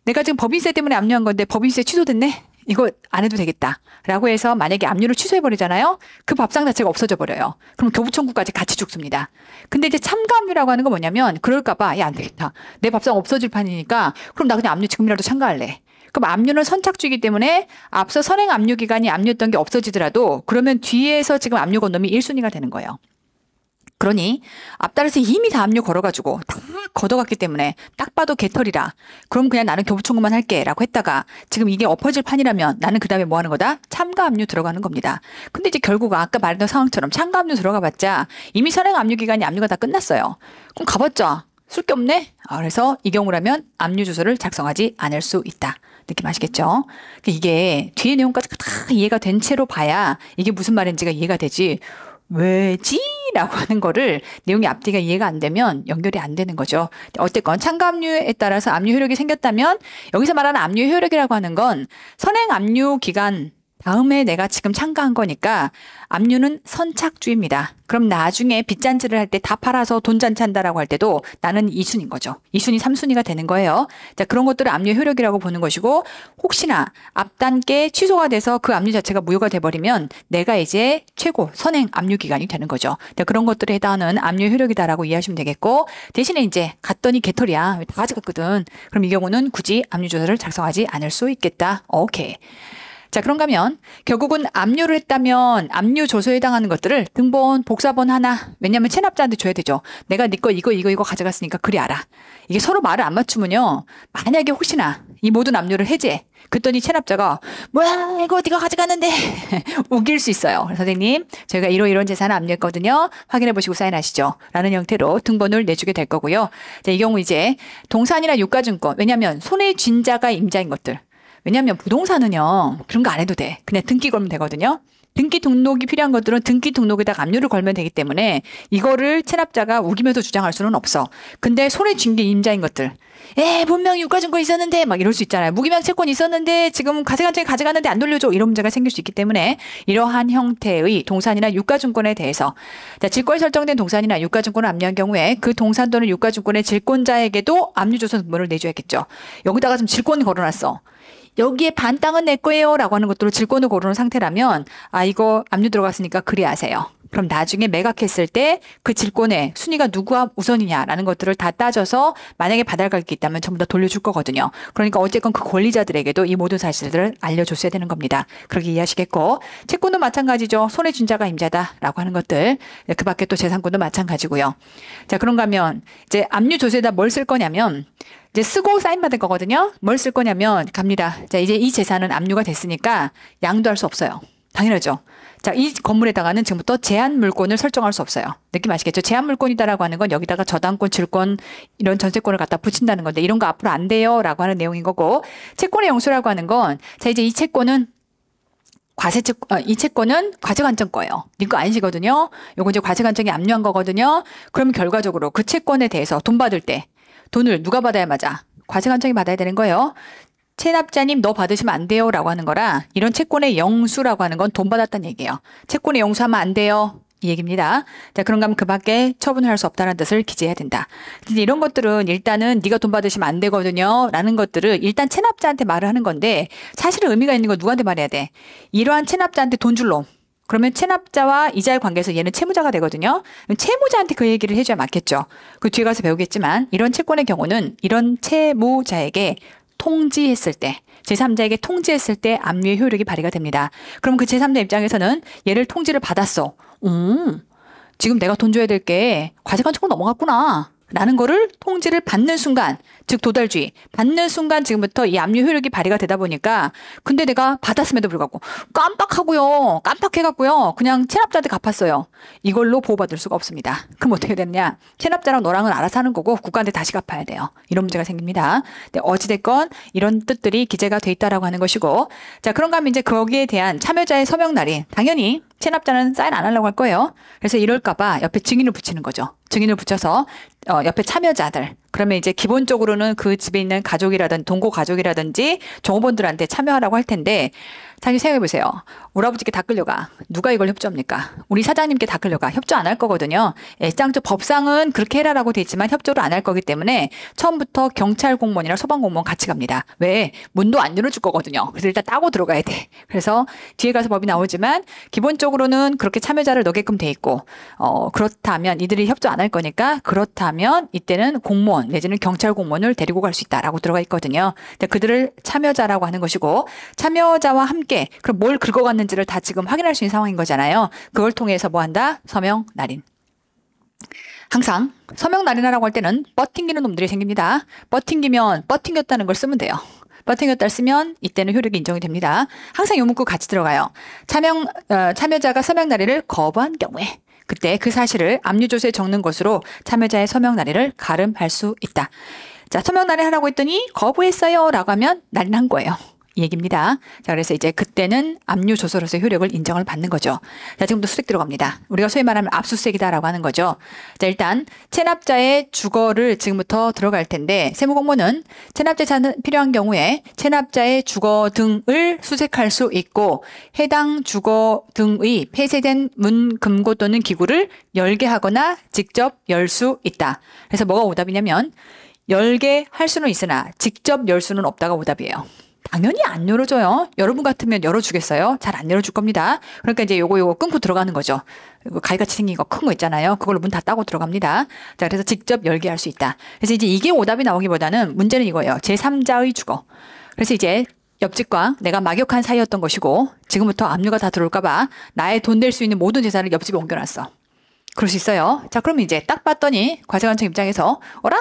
내가 지금 법인세 때문에 압류한 건데 법인세 취소됐네? 이거 안 해도 되겠다. 라고 해서 만약에 압류를 취소해버리잖아요. 그 밥상 자체가 없어져 버려요. 그럼 교부청구까지 같이 죽습니다. 근데 이제 참가 압류라고 하는 건 뭐냐면 그럴까봐 야, 안 되겠다. 내 밥상 없어질 판이니까 그럼 나 그냥 압류 지금이라도 참가할래. 그럼 압류는 선착주이기 때문에 앞서 선행 압류 기간이 압류했던 게 없어지더라도 그러면 뒤에서 지금 압류 건 놈이 1순위가 되는 거예요. 그러니 앞달에서 이미 다 압류 걸어가지고 다 걷어갔기 때문에 딱 봐도 개털이라 그럼 그냥 나는 교부청구만 할게 라고 했다가 지금 이게 엎어질 판이라면 나는 그 다음에 뭐 하는 거다? 참가 압류 들어가는 겁니다. 근데 이제 결국 아까 말했던 상황처럼 참가 압류 들어가 봤자 이미 선행 압류 기간이 압류가 다 끝났어요. 그럼 가봤자 쓸 게 없네? 그래서 이 경우라면 압류 주소를 작성하지 않을 수 있다. 느낌 아시겠죠? 이게 뒤에 내용까지 다 이해가 된 채로 봐야 이게 무슨 말인지가 이해가 되지. 왜지? 라고 하는 거를 내용이 앞뒤가 이해가 안 되면 연결이 안 되는 거죠. 어쨌건 참가 압류에 따라서 압류 효력이 생겼다면 여기서 말하는 압류 효력이라고 하는 건 선행 압류 기간 다음에 내가 지금 참가한 거니까 압류는 선착주입니다. 그럼 나중에 빚잔치를 할 때 다 팔아서 돈 잔치한다라고 할 때도 나는 2순위인 거죠. 2순위, 3순위가 되는 거예요. 자, 그런 것들을 압류 효력이라고 보는 것이고 혹시나 앞단계 취소가 돼서 그 압류 자체가 무효가 돼버리면 내가 이제 최고 선행 압류 기간이 되는 거죠. 자, 그런 것들에 해당하는 압류 효력이다라고 이해하시면 되겠고 대신에 이제 갔더니 개털이야. 다 가져갔거든. 그럼 이 경우는 굳이 압류 조서를 작성하지 않을 수 있겠다. 오케이. 자, 그런가 하면 결국은 압류를 했다면 압류 조서에 해당하는 것들을 등본, 복사본 하나 왜냐하면 체납자한테 줘야 되죠. 내가 네 거 이거 가져갔으니까 그리 알아. 이게 서로 말을 안 맞추면요. 만약에 혹시나 이 모든 압류를 해제 그랬더니 체납자가 뭐야 이거 네가 가져갔는데 우길 수 있어요. 선생님 저희가 이런 재산을 압류했거든요. 확인해 보시고 사인하시죠. 라는 형태로 등본을 내주게 될 거고요. 자, 이 경우 이제 동산이나 유가증권 왜냐하면 손에 쥔 자가 임자인 것들 왜냐하면 부동산은요. 그런 거 안 해도 돼. 그냥 등기 걸면 되거든요. 등기 등록이 필요한 것들은 등기 등록에다가 압류를 걸면 되기 때문에 이거를 체납자가 우기면서 주장할 수는 없어. 근데 손에 쥔 게 임자인 것들. 분명히 유가증권 있었는데 막 이럴 수 있잖아요. 무기명 채권 있었는데 지금 가세관청에 가져갔는데 안 돌려줘. 이런 문제가 생길 수 있기 때문에 이러한 형태의 동산이나 유가증권에 대해서 자, 질권이 설정된 동산이나 유가증권을 압류한 경우에 그 동산 또는 유가증권의 질권자에게도 압류조서 등본을 내줘야겠죠. 여기다가 좀 질권 걸어놨어. 여기에 반 땅은 내 거예요 라고 하는 것들을 질권을 고르는 상태라면 이거 압류 들어갔으니까 그리 아세요. 그럼 나중에 매각했을 때 그 질권의 순위가 누구가 우선이냐라는 것들을 다 따져서 만약에 받아갈 게 있다면 전부 다 돌려줄 거거든요. 그러니까 어쨌건 그 권리자들에게도 이 모든 사실들을 알려줬어야 되는 겁니다. 그렇게 이해하시겠고 채권도 마찬가지죠. 손에 쥔 자가 임자다라고 하는 것들 그 밖에 또 재산권도 마찬가지고요. 자, 그런가 하면 이제 압류 조서에다 뭘 쓸 거냐면 이제 쓰고 사인 받을 거거든요. 뭘 쓸 거냐면 갑니다. 자, 이제 이 재산은 압류가 됐으니까 양도할 수 없어요. 당연하죠. 자, 이 건물에다가는 지금부터 제한 물권을 설정할 수 없어요. 느낌 아시겠죠? 제한 물권이다라고 하는 건 여기다가 저당권, 질권 이런 전세권을 갖다 붙인다는 건데 이런 거 앞으로 안 돼요라고 하는 내용인 거고 채권의 영수라고 하는 건 자, 이제 이 채권은 이 채권은 과세관청 거예요. 네 거 아니시거든요. 요거 이제 과세관청이 압류한 거거든요. 그럼 결과적으로 그 채권에 대해서 돈 받을 때 돈을 누가 받아야 맞아? 과세관청이 받아야 되는 거예요. 체납자님 너 받으시면 안 돼요 라고 하는 거라 이런 채권의 영수라고 하는 건 돈 받았다는 얘기예요. 채권의 영수하면 안 돼요. 이 얘기입니다. 자, 그런가 하면 그 밖에 처분을 할 수 없다는 뜻을 기재해야 된다. 근데 이런 것들은 일단은 네가 돈 받으시면 안 되거든요 라는 것들을 일단 체납자한테 말을 하는 건데 사실은 의미가 있는 건 누구한테 말해야 돼? 이러한 체납자한테 돈 줄 놈. 그러면 체납자와 이자의 관계에서 얘는 채무자가 되거든요. 채무자한테 그 얘기를 해줘야 맞겠죠. 그 뒤에 가서 배우겠지만 이런 채권의 경우는 이런 채무자에게 통지했을 때 제3자에게 통지했을 때 압류의 효력이 발휘가 됩니다. 그럼 그 제3자 입장에서는 얘를 통지를 받았어. 지금 내가 돈 줘야 될 게 과세관 조금 넘어갔구나. 라는 거를 통지를 받는 순간, 즉 도달주의 받는 순간 지금부터 이 압류 효력이 발휘가 되다 보니까 근데 내가 받았음에도 불구하고 깜빡해갖고요. 그냥 체납자한테 갚았어요. 이걸로 보호받을 수가 없습니다. 그럼 어떻게 되느냐? 체납자랑 너랑은 알아서 하는 거고 국가한테 다시 갚아야 돼요. 이런 문제가 생깁니다. 근데 어찌됐건 이런 뜻들이 기재가 돼 있다라고 하는 것이고, 자, 그런가 하면 이제 거기에 대한 참여자의 서명 날인, 당연히 체납자는 사인 안 하려고 할 거예요. 그래서 이럴까봐 옆에 증인을 붙이는 거죠. 증인을 붙여서 옆에 참여자들, 그러면 이제 기본적으로는 그 집에 있는 가족이라든지 동거 가족이라든지 종업원들한테 참여하라고 할 텐데, 사실 생각해 보세요. 우리 아버지께 다 끌려가. 누가 이걸 협조합니까? 우리 사장님께 다 끌려가. 협조 안 할 거거든요. 일상적 법상은 그렇게 해라라고 돼 있지만 협조를 안 할 거기 때문에 처음부터 경찰 공무원이랑 소방 공무원 같이 갑니다. 왜? 문도 안 열어줄 거거든요. 그래서 일단 따고 들어가야 돼. 그래서 뒤에 가서 법이 나오지만 기본적으로는 그렇게 참여자를 넣게끔 돼 있고, 그렇다면 이들이 협조 안 할 거니까 그렇다면 이때는 공무원 내지는 경찰 공무원을 데리고 갈 수 있다라고 들어가 있거든요. 그들을 참여자라고 하는 것이고, 참여자와 함께 그럼 뭘 긁어갔는지를 다 지금 확인할 수 있는 상황인 거잖아요. 그걸 통해서 뭐 한다? 서명 날인. 항상 서명 날인하라고 할 때는 뻗팅기는 놈들이 생깁니다. 뻗팅기면 뻗팅겼다는 걸 쓰면 돼요. 뻗팅겼다를 쓰면 이때는 효력이 인정이 됩니다. 항상 요 문구 같이 들어가요. 참여자가 서명 날인을 거부한 경우에 그때 그 사실을 압류조서에 적는 것으로 참여자의 서명 날인을 가름할 수 있다. 자, 서명 날인하라고 했더니 거부했어요 라고 하면 날인한 거예요. 이 얘기입니다. 자, 그래서 이제 그때는 압류조서로서의 효력을 인정을 받는 거죠. 자, 지금부터 수색 들어갑니다. 우리가 소위 말하면 압수수색이다라고 하는 거죠. 자, 일단 체납자의 주거를 지금부터 들어갈 텐데, 세무공무는 체납재산은 필요한 경우에 체납자의 주거 등을 수색할 수 있고, 해당 주거 등의 폐쇄된 문, 금고 또는 기구를 열게 하거나 직접 열 수 있다. 그래서 뭐가 오답이냐면 열게 할 수는 있으나 직접 열 수는 없다가 오답이에요. 당연히 안 열어줘요. 여러분 같으면 열어주겠어요? 잘 안 열어줄 겁니다. 그러니까 이제 요거 끊고 들어가는 거죠. 가위같이 생긴 거 큰 거 있잖아요. 그걸로 문 다 따고 들어갑니다. 자, 그래서 직접 열게 할 수 있다. 그래서 이제 이게 오답이 나오기보다는 문제는 이거예요. 제3자의 주거. 그래서 이제 옆집과 내가 막역한 사이였던 것이고, 지금부터 압류가 다 들어올까봐 나의 돈 될 수 있는 모든 재산을 옆집에 옮겨놨어. 그럴 수 있어요. 자, 그러면 이제 딱 봤더니 과세관청 입장에서 어라?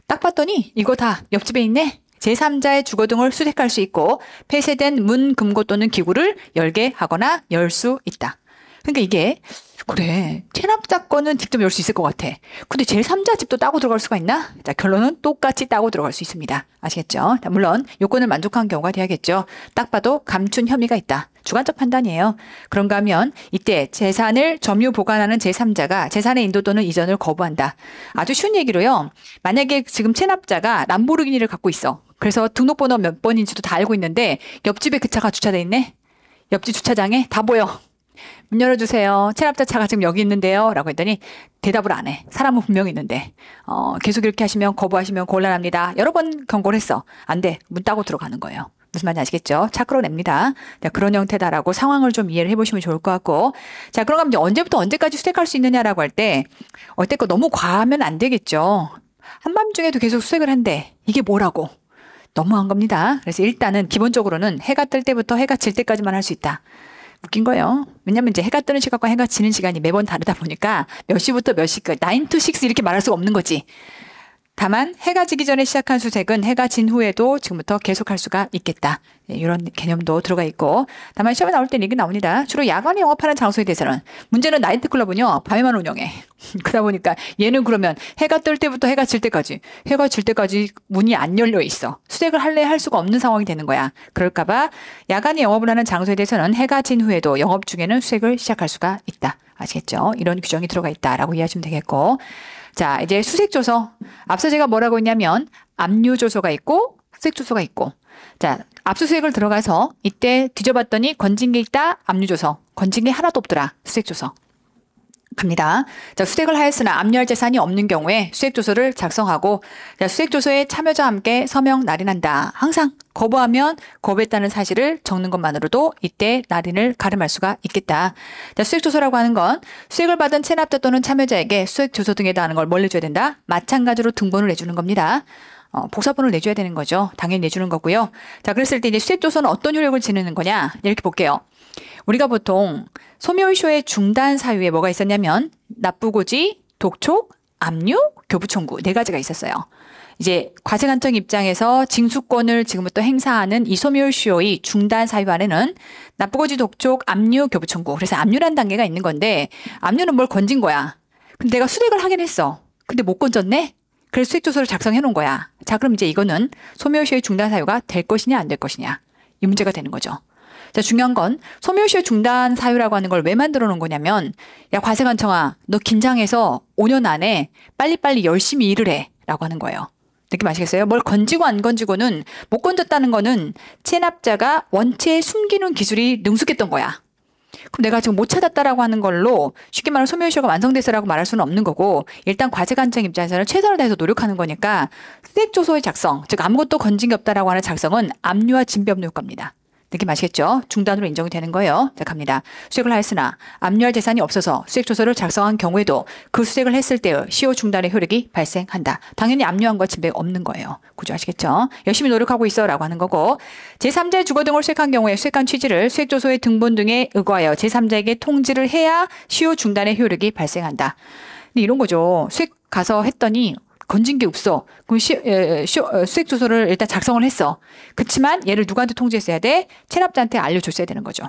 딱 봤더니 이거 다 옆집에 있네. 제3자의 주거 등을 수색할 수 있고 폐쇄된 문, 금고 또는 기구를 열게 하거나 열 수 있다. 그러니까 이게 그래, 체납자 거는 직접 열 수 있을 것 같아. 근데 제3자 집도 따고 들어갈 수가 있나? 자, 결론은 똑같이 따고 들어갈 수 있습니다. 아시겠죠? 자, 물론 요건을 만족한 경우가 돼야겠죠. 딱 봐도 감춘 혐의가 있다. 주관적 판단이에요. 그런가 하면 이때 재산을 점유 보관하는 제3자가 재산의 인도 또는 이전을 거부한다. 아주 쉬운 얘기로요. 만약에 지금 체납자가 람보르기니를 갖고 있어. 그래서 등록번호 몇 번인지도 다 알고 있는데 옆집에 그 차가 주차돼 있네. 옆집 주차장에 다 보여. 문 열어주세요. 체납자 차가 지금 여기 있는데요. 라고 했더니 대답을 안 해. 사람은 분명히 있는데 계속 이렇게 하시면 거부하시면 곤란합니다. 여러 번 경고를 했어. 안 돼. 문 따고 들어가는 거예요. 무슨 말인지 아시겠죠? 차 끌어냅니다. 자, 그런 형태다라고 상황을 좀 이해를 해보시면 좋을 것 같고, 자, 그런가 하면 이제 언제부터 언제까지 수색할 수 있느냐라고 할 때 어때껏 너무 과하면 안 되겠죠. 한밤중에도 계속 수색을 한대. 이게 뭐라고? 너무한 겁니다. 그래서 일단은 기본적으로는 해가 뜰 때부터 해가 질 때까지만 할 수 있다. 웃긴 거예요. 왜냐면 이제 해가 뜨는 시각과 해가 지는 시간이 매번 다르다 보니까 몇 시부터 몇 시까지 9 to 6 이렇게 말할 수가 없는 거지. 다만 해가 지기 전에 시작한 수색은 해가 진 후에도 지금부터 계속할 수가 있겠다. 네, 이런 개념도 들어가 있고, 다만 시험에 나올 때는 이게 나옵니다. 주로 야간에 영업하는 장소에 대해서는 문제는 나이트클럽은요 밤에만 운영해. 그러다 보니까 얘는 그러면 해가 뜰 때부터 해가 질 때까지 문이 안 열려 있어. 수색을 할래 할 수가 없는 상황이 되는 거야. 그럴까봐 야간에 영업을 하는 장소에 대해서는 해가 진 후에도 영업 중에는 수색을 시작할 수가 있다. 아시겠죠? 이런 규정이 들어가 있다라고 이해하시면 되겠고, 자, 이제 수색조서. 앞서 제가 뭐라고 했냐면 압류조서가 있고 수색조서가 있고, 자, 압수수색을 들어가서 이때 뒤져봤더니 건진 게 있다. 압류조서. 건진 게 하나도 없더라. 수색조서. 갑니다. 자, 수색을 하였으나 압류할 재산이 없는 경우에 수색조서를 작성하고, 자, 수색조서에 참여자와 함께 서명 날인한다. 항상 거부하면 거부했다는 사실을 적는 것만으로도 이때 날인을 가름할 수가 있겠다. 자, 수색조서라고 하는 건 수색을 받은 체납자 또는 참여자에게 수색조서 등에 대한 걸 뭘 내줘야 된다? 마찬가지로 등본을 내주는 겁니다. 복사본을 내줘야 되는 거죠. 당연히 내주는 거고요. 자, 그랬을 때 이제 수색조서는 어떤 효력을 지니는 거냐? 이렇게 볼게요. 우리가 보통 소멸시효의 중단 사유에 뭐가 있었냐면 납부고지, 독촉, 압류, 교부 청구 4가지가 있었어요. 이제 과세관청 입장에서 징수권을 지금부터 행사하는 이 소멸시효의 중단 사유안에는 납부고지, 독촉, 압류, 교부 청구. 그래서 압류란 단계가 있는 건데 압류는 뭘 건진 거야. 근데 내가 수색을 하긴 했어. 근데 못 건졌네? 그래서 수색조서를 작성해 놓은 거야. 자, 그럼 이제 이거는 소멸시효의 중단 사유가 될 것이냐 안 될 것이냐. 이 문제가 되는 거죠. 자, 중요한 건 소멸시효 중단 사유라고 하는 걸 왜 만들어 놓은 거냐면 야, 과세관청아, 너 긴장해서 5년 안에 빨리빨리 열심히 일을 해 라고 하는 거예요. 느낌 아시겠어요? 뭘 건지고 안 건지고는 못 건졌다는 거는 체납자가 원체 숨기는 기술이 능숙했던 거야. 그럼 내가 지금 못 찾았다라고 하는 걸로 쉽게 말하면 소멸시효가 완성됐어라고 말할 수는 없는 거고 일단 과세관청 입장에서는 최선을 다해서 노력하는 거니까 수색조서의 작성, 즉 아무것도 건진 게 없다라고 하는 작성은 압류와 진배업무 효과입니다. 느낌 아시겠죠? 중단으로 인정이 되는 거예요. 자, 갑니다. 수색을 하였으나 압류할 재산이 없어서 수색조서를 작성한 경우에도 그 수색을 했을 때의 시효 중단의 효력이 발생한다. 당연히 압류한 것 진배 없는 거예요. 구조 아시겠죠? 열심히 노력하고 있어 라고 하는 거고 제3자의 주거 등을 수색한 경우에 수색한 취지를 수색조서의 등본 등에 의거하여 제3자에게 통지를 해야 시효 중단의 효력이 발생한다. 근데 이런 거죠. 수색 가서 했더니 건진 게 없어. 그럼 수색조서를 일단 작성을 했어. 그렇지만 얘를 누구한테 통지했어야 돼? 체납자한테 알려줬어야 되는 거죠.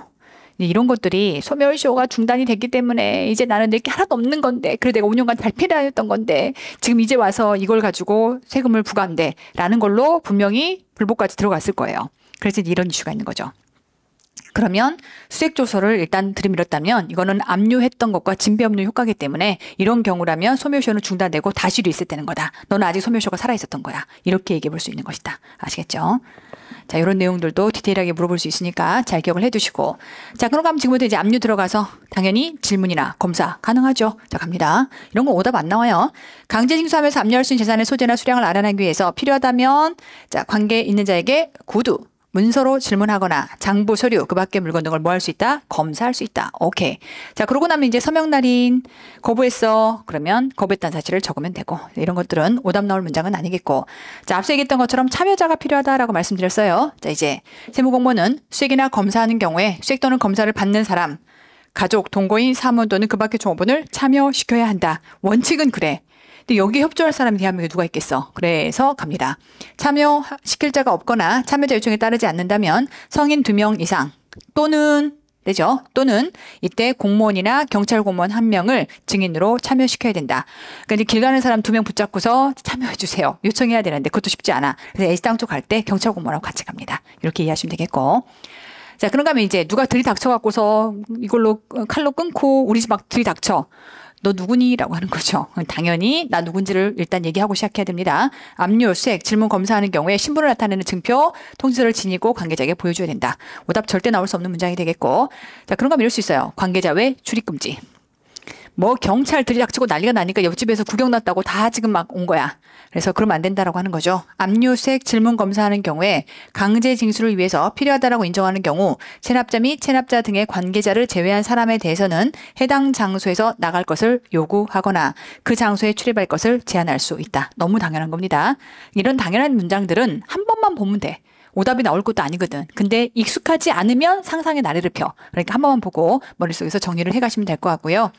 이런 것들이 소멸시효가 중단이 됐기 때문에 이제 나는 낼 게 하나도 없는 건데 그래 내가 5년간 발필하였던 건데 지금 이제 와서 이걸 가지고 세금을 부과한대 라는 걸로 분명히 불복까지 들어갔을 거예요. 그래서 이런 이슈가 있는 거죠. 그러면 수색조서를 일단 들이밀었다면 이거는 압류했던 것과 진배업무 효과이기 때문에 이런 경우라면 소멸시효는 중단되고 다시로 있을때는 거다. 너는 아직 소멸시효가 살아있었던 거야. 이렇게 얘기해 볼 수 있는 것이다. 아시겠죠? 자, 이런 내용들도 디테일하게 물어볼 수 있으니까 잘 기억을 해두시고 자, 그럼 지금부터 이제 압류 들어가서 당연히 질문이나 검사 가능하죠. 자, 갑니다. 이런 거 오답 안 나와요. 강제징수하면서 압류할 수 있는 재산의 소재나 수량을 알아내기 위해서 필요하다면 자, 관계 있는 자에게 구두 문서로 질문하거나 장부, 서류, 그 밖의 물건 등을 뭐 할 수 있다? 검사할 수 있다. 오케이. 자, 그러고 나면 이제 서명 날인 거부했어. 그러면 거부했다는 사실을 적으면 되고 이런 것들은 오답 나올 문장은 아니겠고 자, 앞서 얘기했던 것처럼 참여자가 필요하다라고 말씀드렸어요. 자, 이제 세무공무원은 수색이나 검사하는 경우에 수색 또는 검사를 받는 사람, 가족, 동거인, 사무원 또는 그 밖의 종업원을 참여시켜야 한다. 원칙은 그래. 근데 여기 협조할 사람이 대한민국에 누가 있겠어. 그래서 갑니다. 참여시킬 자가 없거나 참여자 요청에 따르지 않는다면 성인 2명 이상 또는 되죠. 또는 이때 공무원이나 경찰 공무원 1명을 증인으로 참여시켜야 된다. 그러니까 이제 길 가는 사람 2명 붙잡고서 참여해 주세요. 요청해야 되는데 그것도 쉽지 않아. 그래서 A당 쪽 갈 때 경찰 공무원하고 같이 갑니다. 이렇게 이해하시면 되겠고. 자, 그런가 하면 이제 누가 들이닥쳐 갖고서 이걸로 칼로 끊고 우리 집 막 들이닥쳐. 너 누구니? 라고 하는 거죠. 당연히 나 누군지를 일단 얘기하고 시작해야 됩니다. 압류, 수색, 질문 검사하는 경우에 신분을 나타내는 증표, 통지서를 지니고 관계자에게 보여줘야 된다. 오답 절대 나올 수 없는 문장이 되겠고 자, 그런가 하면 이럴 수 있어요. 관계자 외 출입금지. 뭐 경찰 들이닥치고 난리가 나니까 옆집에서 구경 났다고 다 지금 막 온 거야. 그래서 그러면 안 된다라고 하는 거죠. 압류, 수색, 질문 검사하는 경우에 강제 징수를 위해서 필요하다라고 인정하는 경우 체납자 및 체납자 등의 관계자를 제외한 사람에 대해서는 해당 장소에서 나갈 것을 요구하거나 그 장소에 출입할 것을 제한할 수 있다. 너무 당연한 겁니다. 이런 당연한 문장들은 한 번만 보면 돼. 오답이 나올 것도 아니거든. 근데 익숙하지 않으면 상상의 나래를 펴. 그러니까 한 번만 보고 머릿속에서 정리를 해가시면 될 것 같고요.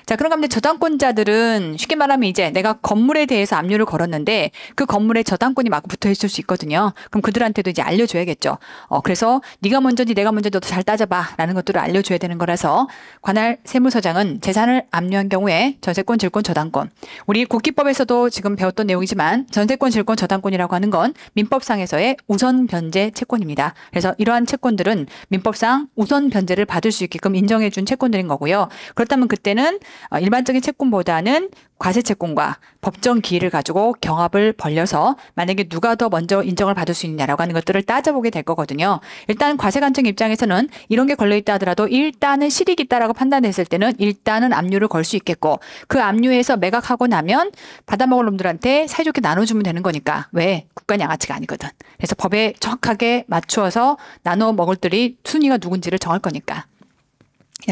자, 그런가 하면 저당권자들은 쉽게 말하면 이제 내가 건물에 대해서 압류를 걸었는데 그 건물에 저당권이 막 붙어 있을 수 있거든요. 그럼 그들한테도 이제 알려줘야겠죠. 그래서 네가 먼저지 내가 먼저지 너도 잘 따져봐 라는 것들을 알려줘야 되는 거라서 관할 세무서장은 재산을 압류한 경우에 전세권, 질권, 저당권. 우리 국기법에서도 지금 배웠던 내용이지만 전세권, 질권, 저당권이라고 하는 건 민법상에서의 우선 변제 채권입니다. 그래서 이러한 채권들은 민법상 우선 변제를 받을 수 있게끔 인정해 준 채권들인 거고요. 그렇다면 그때는 일반적인 채권보다는 과세 채권과 법정 기일을 가지고 경합을 벌려서 만약에 누가 더 먼저 인정을 받을 수 있느냐라고 하는 것들을 따져보게 될 거거든요. 일단 과세관청 입장에서는 이런 게 걸려있다 하더라도 일단은 실익이 있다라고 판단했을 때는 일단은 압류를 걸 수 있겠고 그 압류에서 매각하고 나면 받아먹을 놈들한테 사이좋게 나눠주면 되는 거니까 왜? 국가 양아치가 아니거든. 그래서 법에 정확하게 맞추어서 나눠 먹을 들이 순위가 누군지를 정할 거니까.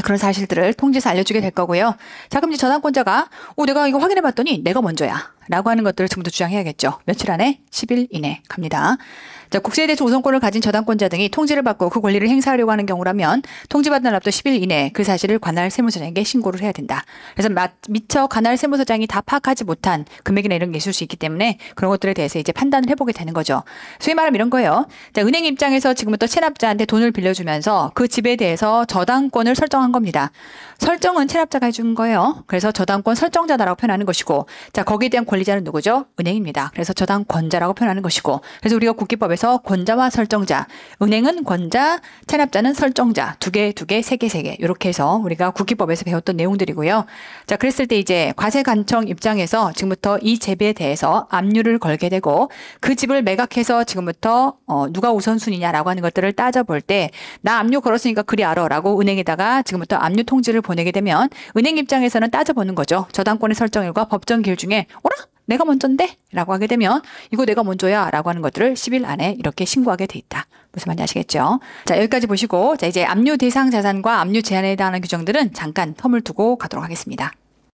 그런 사실들을 통지에서 알려주게 될 거고요. 자, 그럼 이제 저당권자가 내가 이거 확인해 봤더니 내가 먼저야. 라고 하는 것들을 지금부터 주장해야겠죠. 며칠 안에 10일 이내 갑니다. 자, 국세에 대해서 우선권을 가진 저당권자 등이 통지를 받고 그 권리를 행사하려고 하는 경우라면 통지받은 날부터 10일 이내에 그 사실을 관할 세무서장에게 신고를 해야 된다. 그래서 미처 관할 세무서장이 다 파악하지 못한 금액이나 이런 게 있을 수 있기 때문에 그런 것들에 대해서 이제 판단을 해보게 되는 거죠. 소위 말하면 이런 거예요. 자, 은행 입장에서 지금부터 체납자한테 돈을 빌려주면서 그 집에 대해서 저당권을 설정한 겁니다. 설정은 체납자가 해준 거예요. 그래서 저당권 설정자다라고 표현하는 것이고, 자, 거기에 대한 권리자는 누구죠? 은행입니다. 그래서 저당권자라고 표현하는 것이고, 그래서 우리가 국기법에서 권자와 설정자, 은행은 권자, 체납자는 설정자, 두 개, 세 개 이렇게 해서 우리가 국기법에서 배웠던 내용들이고요. 자, 그랬을 때 이제 과세관청 입장에서 지금부터 이 집에 대해서 압류를 걸게 되고 그 집을 매각해서 지금부터 누가 우선순위냐라고 하는 것들을 따져볼 때 나 압류 걸었으니까 그리 알아라고 은행에다가 지금부터 압류 통지를 보내게 되면 은행 입장에서는 따져보는 거죠. 저당권의 설정일과 법정 기일 중에 어라? 내가 먼저인데? 라고 하게 되면 이거 내가 먼저야 라고 하는 것들을 10일 안에 이렇게 신고하게 돼 있다. 무슨 말인지 아시겠죠? 자, 여기까지 보시고 자, 이제 압류 대상 자산과 압류 제한에 대한 규정들은 잠깐 텀을 두고 가도록 하겠습니다.